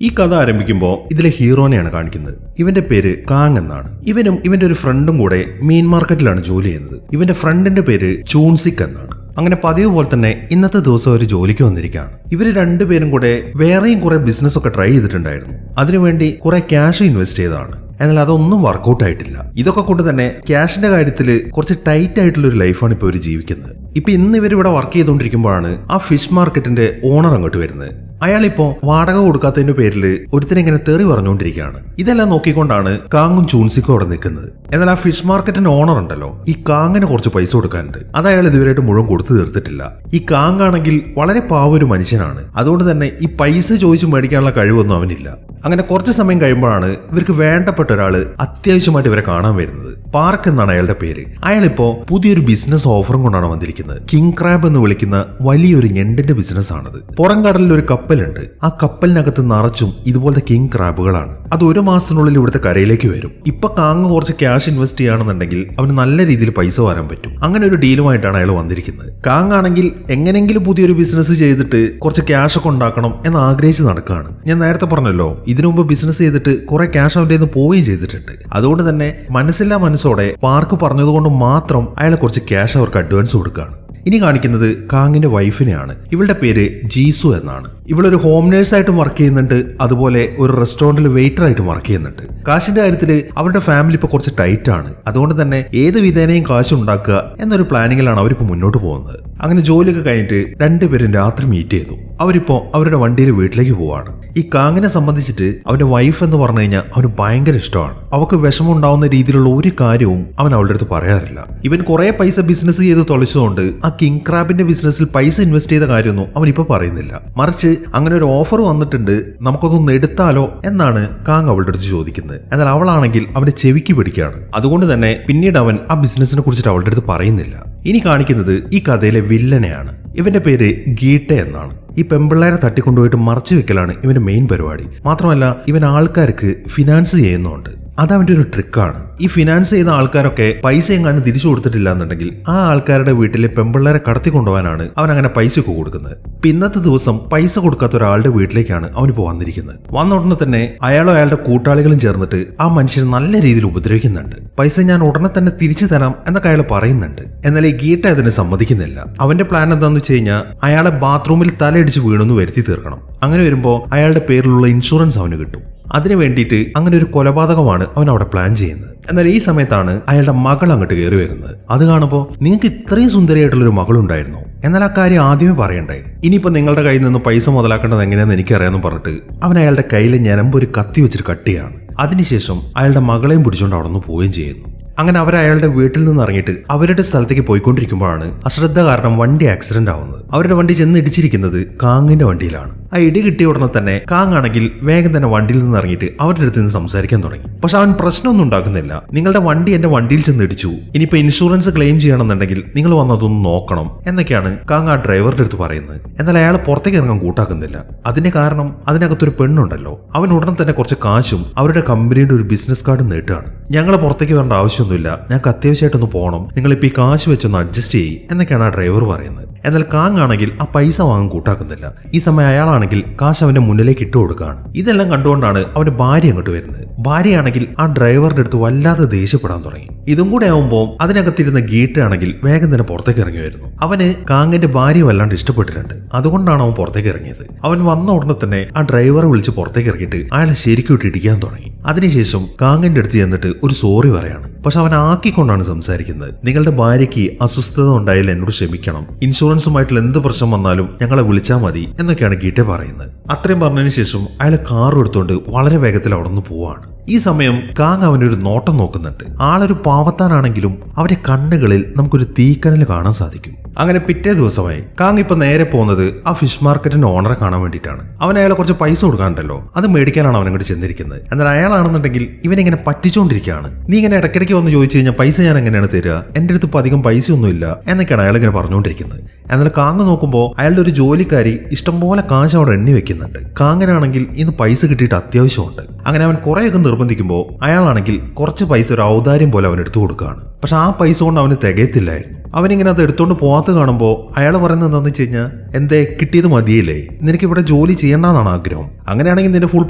ഈ കഥ ആരംഭിക്കുമ്പോൾ ഇതിലെ ഹീറോനെയാണ് കാണിക്കുന്നത്. ഇവന്റെ പേര് കാങ് എന്നാണ്. ഇവനും ഇവന്റെ ഒരു ഫ്രണ്ടും കൂടെ മീൻ മാർക്കറ്റിലാണ് ജോലി ചെയ്യുന്നത്. ഇവന്റെ ഫ്രണ്ടിന്റെ പേര് ചൂൺസിക് എന്നാണ്. അങ്ങനെ പതിവ് പോലെ തന്നെ ഇന്നത്തെ ദിവസം ഒരു ജോലിക്ക് വന്നിരിക്കുകയാണ്. ഇവര് രണ്ടുപേരും കൂടെ വേറെയും കുറെ ബിസിനസ് ഒക്കെ ട്രൈ ചെയ്തിട്ടുണ്ടായിരുന്നു. അതിനുവേണ്ടി കുറെ ക്യാഷ് ഇൻവെസ്റ്റ് ചെയ്തതാണ്. എന്നാൽ അതൊന്നും വർക്കൗട്ട് ആയിട്ടില്ല. ഇതൊക്കെ കൊണ്ട് തന്നെ ക്യാഷിന്റെ കാര്യത്തിൽ കുറച്ച് ടൈറ്റ് ആയിട്ടുള്ള ഒരു ലൈഫാണ് ഇപ്പോൾ ഇവർ ജീവിക്കുന്നത്. ഇന്ന് ഇവരിവിടെ വർക്ക് ചെയ്തുകൊണ്ടിരിക്കുമ്പോഴാണ് ആ ഫിഷ് മാർക്കറ്റിന്റെ ഓണർ അങ്ങോട്ട് വരുന്നത്. അയാളിപ്പോ വാടക കൊടുക്കാത്തതിന്റെ പേരിൽ ഒരുത്തനെ ഇങ്ങനെ തെറി പറഞ്ഞുകൊണ്ടിരിക്കുകയാണ്. ഇതെല്ലാം നോക്കിക്കൊണ്ടാണ് കാങ്ങും ചൂൺസിക്കും അവിടെ നിൽക്കുന്നത്. എന്നാൽ ആ ഫിഷ് മാർക്കറ്റിന്റെ ഓണർ ഉണ്ടല്ലോ, ഈ കാങ്ങിന് കുറച്ച് പൈസ കൊടുക്കാനുണ്ട്. അത് അയാൾ ഇതുവരെയായിട്ട് മുഴുവൻ കൊടുത്തു തീർത്തിട്ടില്ല. ഈ കാങ് ആണെങ്കിൽ വളരെ പാവ ഒരു മനുഷ്യനാണ്. അതുകൊണ്ട് തന്നെ ഈ പൈസ ചോദിച്ചു മേടിക്കാനുള്ള കഴിവൊന്നും അവനില്ല. അങ്ങനെ കുറച്ച് സമയം കഴിയുമ്പോഴാണ് ഇവർക്ക് വേണ്ടപ്പെട്ട ഒരാള് അത്യാവശ്യമായിട്ട് ഇവരെ കാണാൻ വരുന്നത്. പാർക്ക് എന്നാണ് അയാളുടെ പേര്. അയാളിപ്പോ പുതിയൊരു ബിസിനസ് ഓഫറും കൊണ്ടാണ് വന്നിരിക്കുന്നത്. കിങ് ക്രാബ് എന്ന് വിളിക്കുന്ന വലിയൊരു ഞണ്ടിന്റെ ബിസിനസ് ആണത്. പുറം കടലിൽ ഒരു കപ്പലുണ്ട്. ആ കപ്പലിനകത്ത് നിറച്ചും ഇതുപോലത്തെ കിങ് ക്രാബുകളാണ്. അത് 1 മാസത്തിനുള്ളിൽ ഇവിടുത്തെ കരയിലേക്ക് വരും. കാങ് കുറച്ച് ക്യാഷ് ഇൻവെസ്റ്റ് ചെയ്യുകയാണെന്നുണ്ടെങ്കിൽ അവന് നല്ല രീതിയിൽ പൈസ വരാൻ പറ്റും. അങ്ങനെ ഒരു ഡീലുമായിട്ടാണ് അയാൾ വന്നിരിക്കുന്നത്. കാങ് ആണെങ്കിൽ എങ്ങനെങ്കിലും പുതിയൊരു ബിസിനസ് ചെയ്തിട്ട് കുറച്ച് ക്യാഷ് ഒക്കെ ഉണ്ടാക്കണം എന്ന് ആഗ്രഹിച്ച് നടക്കുകയാണ്. ഞാൻ നേരത്തെ പറഞ്ഞല്ലോ, ഇതിനു മുമ്പ് ബിസിനസ് ചെയ്തിട്ട് കുറെ ക്യാഷ് അവന്റെ നിന്ന് പോവുകയും ചെയ്തിട്ടുണ്ട്. അതുകൊണ്ട് തന്നെ മനസ്സില്ലാ മനസ്സോടെ പാർക്ക് പറഞ്ഞതുകൊണ്ട് മാത്രം അയാൾ കുറച്ച് ക്യാഷ് അവർക്ക് അഡ്വാൻസ് കൊടുക്കുകയാണ്. ഇനി കാണിക്കുന്നത് കാങ്ങിന്റെ വൈഫിനെയാണ്. ഇവളുടെ പേര് ജീസു എന്നാണ്. ഇവളൊരു ഹോം നേഴ്സായിട്ടും വർക്ക് ചെയ്യുന്നുണ്ട്. അതുപോലെ ഒരു റെസ്റ്റോറന്റിൽ വെയിറ്റർ ആയിട്ടും വർക്ക് ചെയ്യുന്നുണ്ട്. കാശിന്റെ കാര്യത്തിൽ അവരുടെ ഫാമിലി ഇപ്പൊ കുറച്ച് ടൈറ്റ് ആണ്. അതുകൊണ്ട് തന്നെ ഏത് വിധേനയും കാശ് ഉണ്ടാക്കുക എന്നൊരു പ്ലാനിങ്ങിലാണ് അവരിപ്പോ മുന്നോട്ട് പോകുന്നത്. അങ്ങനെ ജോലിയൊക്കെ കഴിഞ്ഞിട്ട് രണ്ടുപേരും രാത്രി മീറ്റ് ചെയ്തു. അവരിപ്പോ അവരുടെ വണ്ടിയിൽ വീട്ടിലേക്ക് പോവാണ്. ഈ കാങ്ങിനെ സംബന്ധിച്ചിട്ട് അവന്റെ വൈഫ് എന്ന് പറഞ്ഞു കഴിഞ്ഞാൽ അവന് ഭയങ്കര ഇഷ്ടമാണ്. അവൾക്ക് വിഷമം ഉണ്ടാവുന്ന രീതിയിലുള്ള ഒരു കാര്യവും അവൻ അവളുടെ അടുത്ത് പറയാറില്ല. ഇവൻ കുറെ പൈസ ബിസിനസ് ചെയ്ത് തൊളിച്ചുകൊണ്ട് ആ കിങ് ക്രാബിന്റെ ബിസിനസ്സിൽ പൈസ ഇൻവെസ്റ്റ് ചെയ്ത കാര്യമൊന്നും അവൻ ഇപ്പൊ പറയുന്നില്ല. മറിച്ച് അങ്ങനെ ഒരു ഓഫർ വന്നിട്ടുണ്ട്, നമുക്കതൊന്ന് എടുത്താലോ എന്നാണ് കാങ് അവളുടെ അടുത്ത് ചോദിക്കുന്നത്. എന്നാൽ അവളാണെങ്കിൽ അവന്റെ ചെവിക്ക് പിടിക്കുകയാണ്. അതുകൊണ്ട് തന്നെ പിന്നീട് അവൻ ആ ബിസിനസിനെ കുറിച്ചിട്ട് അവളുടെ അടുത്ത് പറയുന്നില്ല. ഇനി കാണിക്കുന്നത് ഈ കഥയിലെ വില്ലനെയാണ്. ഇവന്റെ പേര് ഗീട്ടെ എന്നാണ്. ഈ പെമ്പിള്ളേരെ തട്ടിക്കൊണ്ടുപോയിട്ട് മറച്ചു വെക്കലാണ് ഇവന്റെ മെയിൻ പരിപാടി. മാത്രമല്ല ഇവൻ ആൾക്കാർക്ക് ഫിനാൻസ് ചെയ്യുന്നുണ്ട്. അതവന്റെ ഒരു ട്രിക്കാണ്. ഈ ഫിനാൻസ് ചെയ്യുന്ന ആൾക്കാരൊക്കെ പൈസ എങ്ങാനും തിരിച്ചു കൊടുത്തിട്ടില്ല എന്നുണ്ടെങ്കിൽ ആ ആൾക്കാരുടെ വീട്ടിലെ പെമ്പിള്ളേരെ കടത്തിക്കൊണ്ടുപോകാനാണ് അവൻ അങ്ങനെ പൈസ ഒക്കെ കൊടുക്കുന്നത്. ഇന്നത്തെ ദിവസം പൈസ കൊടുക്കാത്ത ഒരാളുടെ വീട്ടിലേക്കാണ് അവനിപ്പോ വന്നിരിക്കുന്നത്. വന്ന ഉടനെ തന്നെ അയാളും അയാളുടെ കൂട്ടാളികളും ചേർന്നിട്ട് ആ മനുഷ്യനെ നല്ല രീതിയിൽ ഉപദ്രവിക്കുന്നുണ്ട്. പൈസ ഞാൻ ഉടനെ തന്നെ തിരിച്ചു തരാം എന്നൊക്കെ അയാൾ പറയുന്നുണ്ട്. എന്നാൽ ഈ ഗീട്ട അതിന് സമ്മതിക്കുന്നില്ല. അവന്റെ പ്ലാൻ എന്താണെന്ന് വെച്ച് കഴിഞ്ഞാൽ അയാളെ ബാത്റൂമിൽ തലയിടിച്ച് വീണെന്ന് വരുത്തി തീർക്കണം. അങ്ങനെ വരുമ്പോൾ അയാളുടെ പേരിലുള്ള ഇൻഷുറൻസ് അവന് കിട്ടും. അതിനു വേണ്ടിയിട്ട് അങ്ങനെ ഒരു കൊലപാതകമാണ് അവൻ അവിടെ പ്ലാൻ ചെയ്യുന്നത്. എന്നാൽ ഈ സമയത്താണ് അയാളുടെ മകൾ അങ്ങോട്ട് കയറി വരുന്നത്. അത് കാണുമ്പോൾ നിങ്ങൾക്ക് ഇത്രയും സുന്ദരിയായിട്ടുള്ളൊരു മകളുണ്ടായിരുന്നു, എന്നാൽ ആ കാര്യം ആദ്യമേ പറയണ്ടേ? ഇനിയിപ്പോ നിങ്ങളുടെ കയ്യിൽ നിന്ന് പൈസ മുതലാക്കേണ്ടത് എങ്ങനെയാണെന്ന് എനിക്കറിയാമെന്ന് പറഞ്ഞിട്ട് അവൻ അയാളുടെ കയ്യിൽ ഞരമ്പ് ഒരു കത്തി വെച്ചിട്ട് കട്ട് ചെയ്യാണ്. അതിനുശേഷം അയാളുടെ മകളെയും പിടിച്ചുകൊണ്ട് അവിടെ നിന്ന് പോവുകയും ചെയ്യുന്നു. അങ്ങനെ അവർ അയാളുടെ വീട്ടിൽ നിന്ന് ഇറങ്ങിയിട്ട് അവരുടെ സ്ഥലത്തേക്ക് പോയിക്കൊണ്ടിരിക്കുമ്പോഴാണ് അശ്രദ്ധ കാരണം വണ്ടി ആക്സിഡന്റ് ആവുന്നത്. അവരുടെ വണ്ടി ചെന്ന് ഇടിച്ചിരിക്കുന്നത് കാങ്ങിന്റെ വണ്ടിയിലാണ്. ആ ഇടി കിട്ടിയ ഉടനെ തന്നെ കാങ് ആണെങ്കിൽ വേഗം തന്നെ വണ്ടിയിൽ നിന്ന് ഇറങ്ങിയിട്ട് അവരുടെ അടുത്ത് നിന്ന് സംസാരിക്കാൻ തുടങ്ങി. പക്ഷെ അവൻ പ്രശ്നമൊന്നും ഉണ്ടാക്കുന്നില്ല. നിങ്ങളുടെ വണ്ടി എന്റെ വണ്ടിയിൽ ചെന്ന് ഇടിച്ചു, ഇനിയിപ്പോ ഇൻഷുറൻസ് ക്ലെയിം ചെയ്യണമെന്നുണ്ടെങ്കിൽ നിങ്ങൾ വന്നതൊന്ന് നോക്കണം എന്നൊക്കെയാണ് കാങ് ആ ഡ്രൈവറുടെ അടുത്ത് പറയുന്നത്. എന്നാൽ അയാൾ പുറത്തേക്ക് ഇറങ്ങാൻ കൂട്ടാക്കുന്നില്ല. അതിന്റെ കാരണം അതിനകത്തൊരു പെണ്ണുണ്ടല്ലോ, അവൻ ഉടനെ തന്നെ കുറച്ച് കാശും അവരുടെ കമ്പനിയുടെ ഒരു ബിസിനസ് കാർഡും നേട്ടുകയാണ്. ഞങ്ങൾ പുറത്തേക്ക് വരേണ്ട ആവശ്യമൊന്നുമില്ല, ഞങ്ങൾക്ക് അത്യാവശ്യമായിട്ടൊന്ന് പോകണം, നിങ്ങളിപ്പോ ഈ കാശ് വെച്ചൊന്ന് അഡ്ജസ്റ്റ് ചെയ്യും എന്നൊക്കെയാണ് ആ ഡ്രൈവർ പറയുന്നത്. എന്നാൽ കാങ് ആണെങ്കിൽ ആ പൈസ വാങ്ങാൻ കൂട്ടാക്കുന്നില്ല. ഈ സമയം അയാളാണെങ്കിൽ കാശ് അവന്റെ മുന്നിലേക്ക് ഇട്ടു കൊടുക്കുകയാണ്. ഇതെല്ലാം കണ്ടുകൊണ്ടാണ് അവന്റെ ഭാര്യ അങ്ങോട്ട് വരുന്നത്. ഭാര്യയാണെങ്കിൽ ആ ഡ്രൈവറുടെ അടുത്ത് വല്ലാതെ ദേഷ്യപ്പെടാൻ തുടങ്ങി. ഇതും കൂടെ ആവുമ്പോൾ അതിനകത്തിരുന്ന ഗീട്ടയാണെങ്കിൽ വേഗം തന്നെ പുറത്തേക്ക് ഇറങ്ങി വരുന്നു. അവന് കാങ്ങിന്റെ ഭാര്യ വല്ലാണ്ട് ഇഷ്ടപ്പെട്ടിട്ടുണ്ട്. അതുകൊണ്ടാണ് അവൻ പുറത്തേക്ക് ഇറങ്ങിയത്. അവൻ വന്ന ഉടനെ തന്നെ ആ ഡ്രൈവറെ വിളിച്ച് പുറത്തേക്ക് ഇറങ്ങിയിട്ട് അയാളെ ശരിക്കും ഇട്ട് ഇടിക്കാൻ തുടങ്ങി. അതിനുശേഷം കാങ്ങിന്റെ അടുത്ത് ചെന്നിട്ട് ഒരു സോറി പറയാണ്. പക്ഷെ അവൻ ആക്കിക്കൊണ്ടാണ് സംസാരിക്കുന്നത്. നിങ്ങളുടെ ഭാര്യയ്ക്ക് അസ്വസ്ഥത ഉണ്ടായാൽ എന്നോട് ക്ഷമിക്കണം, ഇൻഷുറൻസുമായിട്ടുള്ള എന്ത് പ്രശ്നം വന്നാലും ഞങ്ങളെ വിളിച്ചാൽ മതി എന്നൊക്കെയാണ് ഗീറ്റെ പറയുന്നത്. അത്രയും പറഞ്ഞതിന് ശേഷം അയാൾ കാർ എടുത്തുകൊണ്ട് വളരെ വേഗത്തിൽ അവിടെ നിന്ന് പോവാണ്. ഈ സമയം കാങ് അവനൊരു നോട്ടം നോക്കുന്നുണ്ട്. ആളൊരു പാവത്താനാണെങ്കിലും അവന്റെ കണ്ണുകളിൽ നമുക്കൊരു തീക്കനൽ കാണാൻ സാധിക്കും. അങ്ങനെ പിറ്റേ ദിവസമായി കാങ് ഇപ്പൊ നേരെ പോകുന്നത് ആ ഫിഷ് മാർക്കറ്റിന്റെ ഓണറെ കാണാൻ വേണ്ടിയിട്ടാണ്. അവൻ അയാളെ കുറച്ച് പൈസ കൊടുക്കാനുണ്ടല്ലോ, അത് മേടിക്കാനാണ് അവൻ അങ്ങോട്ട് ചെന്നിരിക്കുന്നത്. എന്നാൽ അയാളാണെന്നുണ്ടെങ്കിൽ ഇവനിങ്ങനെ പറ്റിച്ചുകൊണ്ടിരിക്കുകയാണ്. നീ ഇങ്ങനെ ഇടയ്ക്കിടയ്ക്ക് വന്ന് ചോദിച്ചു കഴിഞ്ഞാൽ പൈസ ഞാൻ എങ്ങനെയാണ് തരിക, എന്റെ അടുത്ത് ഇപ്പൊ അധികം പൈസ ഒന്നുമില്ല എന്നൊക്കെയാണ് അയാൾ ഇങ്ങനെ പറഞ്ഞുകൊണ്ടിരിക്കുന്നത്. എന്നാൽ കാങ് നോക്കുമ്പോൾ അയാളുടെ ഒരു ജോലിക്കാരി ഇഷ്ടംപോലെ കാശ് അവിടെ എണ്ണി വെക്കുന്നുണ്ട്. കാങ്ങിനാണെങ്കിൽ ഇന്ന് പൈസ കിട്ടിയിട്ട് അത്യാവശ്യമുണ്ട്. അങ്ങനെ അവൻ കുറേയൊക്കെ നിർബന്ധിക്കുമ്പോൾ അയാളാണെങ്കിൽ കുറച്ച് പൈസ ഒരു ഔദാര്യം പോലെ അവൻ എടുത്തു കൊടുക്കുകയാണ്. പക്ഷെ ആ പൈസ കൊണ്ട് അവന് തികയത്തില്ലായിരുന്നു. അവനിങ്ങനെ അത് എടുത്തോണ്ട് പോകാത്ത കാണുമ്പോൾ അയാൾ പറയുന്നത് എന്താണെന്ന് വെച്ച് കഴിഞ്ഞാൽ, എന്തേ കിട്ടിയത് മതിയില്ലേ, നിനക്ക് ഇവിടെ ജോലി ചെയ്യണമെന്നാണ് ആഗ്രഹം, അങ്ങനെയാണെങ്കിൽ നിന്റെ ഫുൾ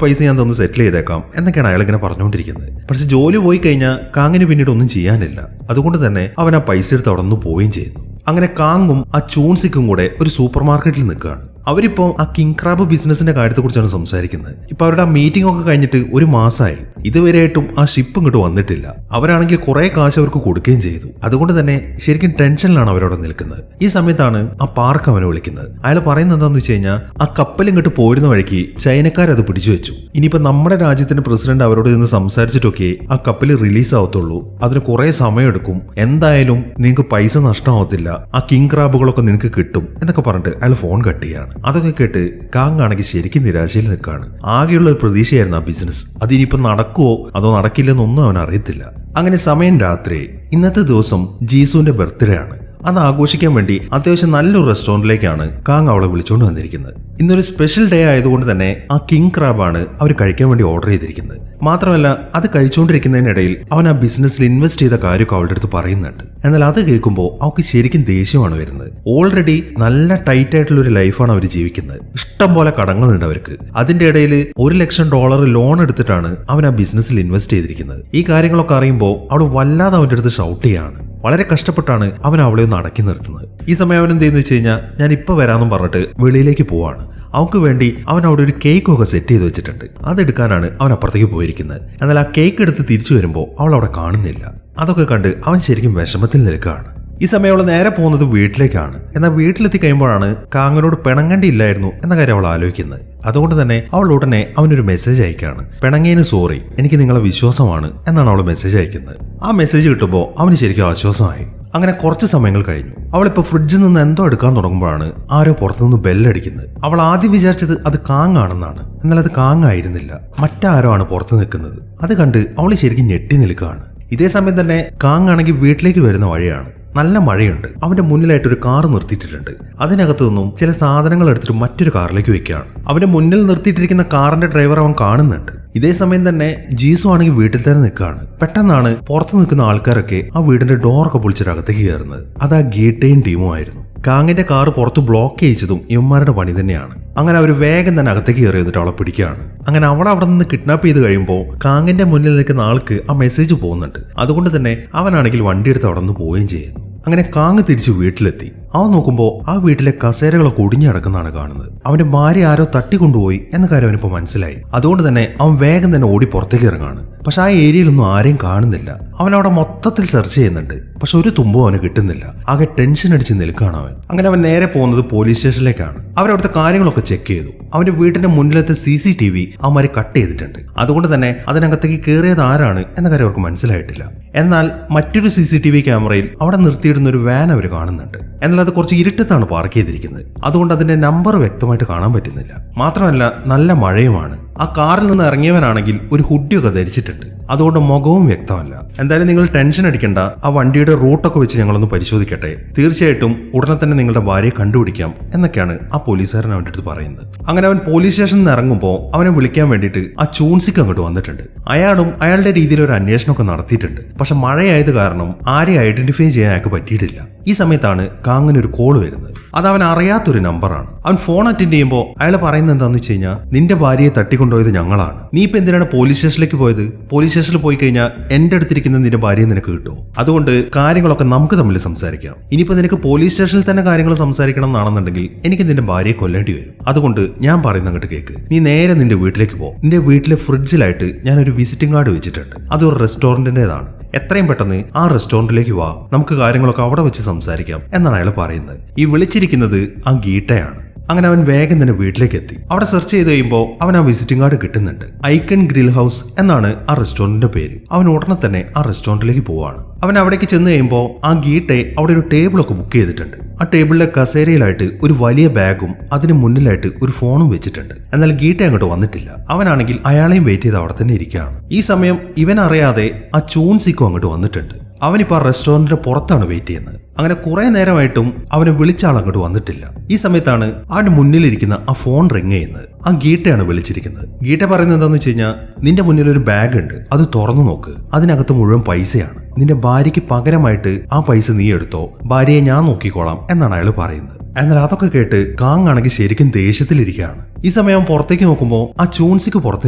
പൈസ ഞാൻ തന്ന് സെറ്റിൽ ചെയ്തേക്കാം എന്നൊക്കെയാണ് അയാൾ ഇങ്ങനെ പറഞ്ഞുകൊണ്ടിരിക്കുന്നത്. പക്ഷെ ജോലി പോയി കഴിഞ്ഞാൽ കാങ്ങിന് പിന്നീട് ഒന്നും ചെയ്യാനില്ല. അതുകൊണ്ട് തന്നെ അവൻ ആ പൈസ എടുത്ത് അവിടെ നിന്ന് പോവുകയും ചെയ്യുന്നു. അങ്ങനെ കാങ്ങും ആ ചൂൺസിക്കും കൂടെ ഒരു സൂപ്പർ മാർക്കറ്റിൽ നിൽക്കുകയാണ്. അവരിപ്പോ ആ കിങ് ക്രാബ് ബിസിനസിന്റെ കാര്യത്തെ കുറിച്ചാണ് സംസാരിക്കുന്നത്. ഇപ്പൊ അവരുടെ ആ മീറ്റിംഗ് ഒക്കെ കഴിഞ്ഞിട്ട് ഒരു മാസമായി. ഇതുവരെയായിട്ടും ആ ഷിപ്പ് ഇങ്ങോട്ട് വന്നിട്ടില്ല. അവരാണെങ്കിൽ കുറെ കാശ് അവർക്ക് കൊടുക്കുകയും ചെയ്തു. അതുകൊണ്ട് തന്നെ ശരിക്കും ടെൻഷനിലാണ് അവരവിടെ നിൽക്കുന്നത്. ഈ സമയത്താണ് ആ പാർക്ക് അവനെ വിളിക്കുന്നത്. അയാൾ പറയുന്നത് എന്താന്ന് വെച്ച് കഴിഞ്ഞാൽ, ആ കപ്പൽ ഇങ്ങോട്ട് പോരുന്ന വഴിക്ക് ചൈനക്കാരത് പിടിച്ചു വെച്ചു. ഇനിയിപ്പോ നമ്മുടെ രാജ്യത്തിന്റെ പ്രസിഡന്റ് അവരോട് നിന്ന് സംസാരിച്ചിട്ടൊക്കെ ആ കപ്പൽ റിലീസ് ആവത്തുള്ളൂ. അതിന് കുറെ സമയമെടുക്കും. എന്തായാലും നിങ്ങൾക്ക് പൈസ നഷ്ടമാവത്തില്ല, ആ കിങ് ക്രാബുകളൊക്കെ നിങ്ങൾക്ക് കിട്ടും എന്നൊക്കെ പറഞ്ഞിട്ട് അയാൾ ഫോൺ കട്ട് ചെയ്യാണ്. അതൊക്കെ കേട്ട് കാങ് ആണെങ്കിൽ ശരിക്കും നിരാശയിൽ നിൽക്കുകയാണ്. ആകെയുള്ള ഒരു പ്രതീക്ഷയായിരുന്നു ആ ബിസിനസ്. അതിനിപ്പോ നടക്കുവോ അതോ നടക്കില്ലെന്നൊന്നും അവൻ അറിയത്തില്ല. അങ്ങനെ സമയം രാത്രി. ഇന്നത്തെ ദിവസം ജീസുവിന്റെ ബർത്ത്ഡേ ആണ്. അത് ആഘോഷിക്കാൻ വേണ്ടി അത്യാവശ്യം നല്ലൊരു റെസ്റ്റോറന്റിലേക്കാണ് കാങ് അവളെ വിളിച്ചുകൊണ്ട് വന്നിരിക്കുന്നത്. ഇന്നൊരു സ്പെഷ്യൽ ഡേ ആയതുകൊണ്ട് തന്നെ ആ കിങ് ക്രാബാണ് അവർ കഴിക്കാൻ വേണ്ടി ഓർഡർ ചെയ്തിരിക്കുന്നത്. മാത്രമല്ല അത് കഴിച്ചുകൊണ്ടിരിക്കുന്നതിനിടയിൽ അവൻ ആ ബിസിനസ്സിൽ ഇൻവെസ്റ്റ് ചെയ്ത കാര്യമൊക്കെ അവളുടെ അടുത്ത് പറയുന്നുണ്ട്. എന്നാൽ അത് കേൾക്കുമ്പോൾ അവൾക്ക് ശരിക്കും ദേഷ്യമാണ് വരുന്നത്. ഓൾറെഡി നല്ല ടൈറ്റ് ആയിട്ടുള്ള ഒരു ലൈഫാണ് അവർ ജീവിക്കുന്നത്. ഇഷ്ടം പോലെ കടങ്ങളുണ്ട് അവർക്ക്. അതിന്റെ ഇടയിൽ $1,00,000 ലോൺ എടുത്തിട്ടാണ് അവൻ ആ ബിസിനസ്സിൽ ഇൻവെസ്റ്റ് ചെയ്തിരിക്കുന്നത്. ഈ കാര്യങ്ങളൊക്കെ അറിയുമ്പോൾ അവൾ വല്ലാതെ അവന്റെ അടുത്ത് ഷൗട്ട് ചെയ്യാണ്. വളരെ കഷ്ടപ്പെട്ടാണ് അവൻ അവളെ ഒന്ന് അടക്കി നിർത്തുന്നത്. ഈ സമയം അവൻ എന്ത് ചെയ്യുന്ന വെച്ച് കഴിഞ്ഞാൽ, ഞാൻ ഇപ്പൊ വരാമെന്നും പറഞ്ഞിട്ട് വെളിയിലേക്ക് പോവാണ്. അവൾക്ക് വേണ്ടി അവൻ അവിടെ ഒരു കേക്കൊക്കെ സെറ്റ് ചെയ്ത് വെച്ചിട്ടുണ്ട്. അതെടുക്കാനാണ് അവൻ അപ്പുറത്തേക്ക് പോയിരിക്കുന്നത്. എന്നാൽ ആ കേക്ക് എടുത്ത് തിരിച്ചു വരുമ്പോൾ അവൾ അവിടെ കാണുന്നില്ല. അതൊക്കെ കണ്ട് അവൻ ശരിക്കും വിഷമത്തിൽ നിൽക്കുകയാണ്. ഈ സമയം അവൾ നേരെ പോകുന്നത് വീട്ടിലേക്കാണ്. എന്നാൽ വീട്ടിലെത്തി കഴിയുമ്പോഴാണ് കാങ്ങനോട് പിണങ്ങേണ്ടിയില്ലായിരുന്നു എന്ന കാര്യം അവൾ ആലോചിക്കുന്നത്. അതുകൊണ്ട് തന്നെ അവൾ ഉടനെ അവനൊരു മെസ്സേജ് അയക്കുകയാണ്. പിണങ്ങിയതിന് സോറി, എനിക്ക് നിങ്ങളെ വിശ്വാസമാണ് എന്നാണ് അവൾ മെസ്സേജ് അയക്കുന്നത്. ആ മെസ്സേജ് കിട്ടുമ്പോൾ അവന് ശരിക്കും ആശ്വാസമായി. അങ്ങനെ കുറച്ച് സമയങ്ങൾ കഴിഞ്ഞു. അവളിപ്പോ ഫ്രിഡ്ജിൽ നിന്ന് എന്തോ എടുക്കാൻ തുടങ്ങുമ്പോഴാണ് ആരോ പുറത്തുനിന്ന് ബെല്ലടിക്കുന്നത്. അവൾ ആദ്യം വിചാരിച്ചത് അത് കാങ്ങാണെന്നാണ്. എന്നാൽ അത് കാങ്ങായിരുന്നില്ല, മറ്റാരോ ആണ് പുറത്ത് നിൽക്കുന്നത്. അത് കണ്ട് അവൾ ശരിക്കും ഞെട്ടി നിൽക്കുകയാണ്. ഇതേ സമയം തന്നെ കാങ്ങാണെങ്കിൽ വീട്ടിലേക്ക് വരുന്ന വഴിയാണ്. നല്ല മഴയുണ്ട്. അവന്റെ മുന്നിലായിട്ട് ഒരു കാർ നിർത്തിയിട്ടിട്ടുണ്ട്. അതിനകത്തു നിന്നും ചില സാധനങ്ങൾ എടുത്തിട്ട് മറ്റൊരു കാറിലേക്ക് വെക്കുകയാണ്. അവന്റെ മുന്നിൽ നിർത്തിയിട്ടിരിക്കുന്ന കാറിന്റെ ഡ്രൈവർ അവൻ കാണുന്നുണ്ട്. ഇതേ സമയം തന്നെ ജീസു ആണെങ്കിൽ വീട്ടിൽ തന്നെ നിൽക്കുകയാണ്. പെട്ടെന്നാണ് പുറത്തു നിൽക്കുന്ന ആൾക്കാരൊക്കെ ആ വീടിന്റെ ഡോറൊക്കെ പൊളിച്ചിട്ട് അകത്തേക്ക് കയറുന്നത്. അത് ആ ഗീട്ടയും ടീമും ആയിരുന്നു. കാങ്ങിന്റെ കാർ പുറത്ത് ബ്ലോക്ക് ചെയ്യിച്ചതും ഇവന്മാരുടെ പണി തന്നെയാണ്. അങ്ങനെ അവർ വേഗം തന്നെ അകത്തേക്ക് കയറി വന്നിട്ട് അവളെ പിടിക്കുകയാണ്. അങ്ങനെ അവളെ അവിടെ നിന്ന് കിഡ്നാപ്പ് ചെയ്ത് കഴിയുമ്പോൾ കാങ്ങിന്റെ മുന്നിൽ നിൽക്കുന്ന ആൾക്ക് ആ മെസ്സേജ് പോകുന്നുണ്ട്. അതുകൊണ്ട് തന്നെ അവനാണെങ്കിൽ വണ്ടി എടുത്ത് അവിടെ നിന്ന് പോവുകയും ചെയ്യുന്നു. അങ്ങനെ കാങ് തിരിച്ച് വീട്ടിലെത്തി. അവൻ നോക്കുമ്പോൾ ആ വീട്ടിലെ കസേരകളൊക്കെ ഒടിഞ്ഞു കിടക്കുന്നതാണ് കാണുന്നത്. അവന്റെ ഭാര്യ ആരോ തട്ടിക്കൊണ്ടുപോയി എന്ന കാര്യം അവനിപ്പോ മനസ്സിലായി. അതുകൊണ്ട് തന്നെ അവൻ വേഗം തന്നെ ഓടി പുറത്തേക്ക് ഇറങ്ങാണ്. പക്ഷെ ആ ഏരിയയിലൊന്നും ആരെയും കാണുന്നില്ല. അവൻ അവിടെ മൊത്തത്തിൽ സെർച്ച് ചെയ്യുന്നുണ്ട്. പക്ഷെ ഒരു തുമ്പും അവന് കിട്ടുന്നില്ല. ആകെ ടെൻഷൻ അടിച്ച് നിൽക്കുകയാണ് അവൻ. അങ്ങനെ അവൻ നേരെ പോകുന്നത് പോലീസ് സ്റ്റേഷനിലേക്കാണ്. അവരവിടുത്തെ കാര്യങ്ങളൊക്കെ ചെക്ക് ചെയ്തു. അവന്റെ വീടിന്റെ മുന്നിലത്തെ CCTV അവന്മാരെ കട്ട് ചെയ്തിട്ടുണ്ട്. അതുകൊണ്ട് തന്നെ അതിനകത്തേക്ക് കയറിയത് ആരാണ് എന്ന കാര്യം അവർക്ക് മനസ്സിലായിട്ടില്ല. എന്നാൽ മറ്റൊരു CCTV ക്യാമറയിൽ അവിടെ നിർത്തിയിടുന്ന ഒരു വാൻ അവർ കാണുന്നുണ്ട്. എന്നാൽ അത് കുറച്ച് ഇരുട്ടത്താണ് പാർക്ക് ചെയ്തിരിക്കുന്നത്. അതുകൊണ്ട് അതിന്റെ നമ്പർ വ്യക്തമായിട്ട് കാണാൻ പറ്റുന്നില്ല. മാത്രമല്ല നല്ല മഴയുമാണ്. ആ കാറിൽ നിന്ന് ഇറങ്ങിയവനാണെങ്കിൽ ഒരു ഹുഡിയൊക്കെ ധരിച്ചിട്ടുണ്ട്. അതുകൊണ്ട് മുഖവും വ്യക്തമല്ല. എന്തായാലും നിങ്ങൾ ടെൻഷൻ അടിക്കേണ്ട. ആ വണ്ടിയുടെ റൂട്ടൊക്കെ വെച്ച് ഞങ്ങളൊന്ന് പരിശോധിക്കട്ടെ. തീർച്ചയായിട്ടും ഉടനെ തന്നെ നിങ്ങളുടെ ഭാര്യയെ കണ്ടുപിടിക്കാം എന്നൊക്കെയാണ് ആ പോലീസുകാരൻ അവൻ്റെ അടുത്ത് പറയുന്നത്. അങ്ങനെ അവൻ പോലീസ് സ്റ്റേഷനിൽ നിന്ന് ഇറങ്ങുമ്പോൾ അവനെ വിളിക്കാൻ വേണ്ടിയിട്ട് ആ ചൂൺസിക്ക് അങ്ങോട്ട് വന്നിട്ടുണ്ട്. അയാളും അയാളുടെ രീതിയിൽ ഒരു അന്വേഷണമൊക്കെ നടത്തിയിട്ടുണ്ട്. പക്ഷെ മഴയായത് കാരണം ആരെയും ഐഡന്റിഫൈ ചെയ്യാൻ അയാൾക്ക് പറ്റിയിട്ടില്ല. ഈ സമയത്താണ് കാങ്ങിന് ഒരു കോൾ വരുന്നത്. അത് അവൻ അറിയാത്തൊരു നമ്പറാണ്. അവൻ ഫോൺ അറ്റൻഡ് ചെയ്യുമ്പോൾ അയാൾ പറയുന്നത് എന്താണെന്ന് വെച്ച് കഴിഞ്ഞാൽ, നിന്റെ ഭാര്യയെ തട്ടിക്കൊണ്ടുപോയത് ഞങ്ങളാണ്. നീ ഇപ്പൊ എന്തിനാണ് പോലീസ് സ്റ്റേഷനിലേക്ക് പോയത്? പോലീസ് സ്റ്റേഷനിൽ പോയി കഴിഞ്ഞാൽ എന്റെ അടുത്തിരിക്കുന്ന നിന്റെ ഭാര്യയെ നിനക്ക് കിട്ടുമോ? അതുകൊണ്ട് കാര്യങ്ങളൊക്കെ നമുക്ക് തമ്മിൽ സംസാരിക്കാം. ഇനിയിപ്പോ നിനക്ക് പോലീസ് സ്റ്റേഷനിൽ തന്നെ കാര്യങ്ങൾ സംസാരിക്കണം എന്നാണെന്നുണ്ടെങ്കിൽ എനിക്ക് നിന്റെ ഭാര്യയെ കൊല്ലേണ്ടി വരും. അതുകൊണ്ട് ഞാൻ പറയുന്ന അങ്ങോട്ട് കേക്ക്. നീ നേരെ നിന്റെ വീട്ടിലേക്ക് പോ. നിന്റെ വീട്ടിലെ ഫ്രിഡ്ജിലായിട്ട് ഞാനൊരു വിസിറ്റിംഗ് കാർഡ് വെച്ചിട്ടുണ്ട്. അതൊരു റെസ്റ്റോറന്റിന്റേതാണ്. എത്രയും പെട്ടെന്ന് ആ റെസ്റ്റോറന്റിലേക്ക് വാ, നമുക്ക് കാര്യങ്ങളൊക്കെ അവിടെ വെച്ച് സംസാരിക്കാം എന്നാണ് അയാൾ പറയുന്നത്. ഈ വിളിച്ചിരിക്കുന്നത് ആ ഗീട്ടയാണ്. അങ്ങനെ അവൻ വേഗം തന്നെ വീട്ടിലേക്ക് എത്തി. അവിടെ സെർച്ച് ചെയ്ത് കഴിയുമ്പോൾ അവൻ ആ വിസിറ്റിംഗ് കാർഡ് കിട്ടുന്നുണ്ട്. ഐക്കൺ ഗ്രിൽ ഹൗസ് എന്നാണ് ആ റെസ്റ്റോറന്റിന്റെ പേര്. അവൻ ഉടനെ തന്നെ ആ റെസ്റ്റോറന്റിലേക്ക് പോവാണ്. അവൻ അവിടേക്ക് ചെന്ന് കഴിയുമ്പോൾ ആ ഗീട്ടെ അവിടെ ഒരു ടേബിളൊക്കെ ബുക്ക് ചെയ്തിട്ടുണ്ട്. ആ ടേബിളിലെ കസേരയിലായിട്ട് ഒരു വലിയ ബാഗും അതിന് മുന്നിലായിട്ട് ഒരു ഫോണും വെച്ചിട്ടുണ്ട്. എന്നാൽ ഗീട്ടെ അങ്ങോട്ട് വന്നിട്ടില്ല. അവനാണെങ്കിൽ അയാളെയും വെയിറ്റ് ചെയ്ത് അവിടെ തന്നെ ഇരിക്കുകയാണ്. ഈ സമയം ഇവൻ അറിയാതെ ആ ചൂൺസിക്കും അങ്ങോട്ട് വന്നിട്ടുണ്ട്. അവനിപ്പോൾ ആ റെസ്റ്റോറന്റിന്റെ പുറത്താണ് വെയിറ്റ് ചെയ്യുന്നത്. അങ്ങനെ കുറെ നേരമായിട്ടും അവനെ വിളിച്ച ആൾ അങ്ങോട്ട് വന്നിട്ടില്ല. ഈ സമയത്താണ് അവന്റെ മുന്നിലിരിക്കുന്ന ആ ഫോൺ റിങ് ചെയ്യുന്നത്. ആ ഗീട്ടയാണ് വിളിച്ചിരിക്കുന്നത്. ഗീട്ട പറയുന്നത് എന്താന്ന് വെച്ച് കഴിഞ്ഞാൽ, നിന്റെ മുന്നിൽ ഒരു ബാഗ് ഉണ്ട്, അത് തുറന്നു നോക്ക്, അതിനകത്ത് മുഴുവൻ പൈസയാണ്. നിന്റെ ഭാര്യയ്ക്ക് പകരമായിട്ട് ആ പൈസ നീ എടുത്തോ, ഭാര്യയെ ഞാൻ നോക്കിക്കോളാം എന്നാണ് അയാൾ പറയുന്നത്. എന്നാൽ അതൊക്കെ കേട്ട് കാങ് ആണെങ്കിൽ ശരിക്കും ദേഷ്യത്തിലിരിക്കുകയാണ്. ഈ സമയം പുറത്തേക്ക് നോക്കുമ്പോൾ ആ ചൂൺസിക്ക് പുറത്ത്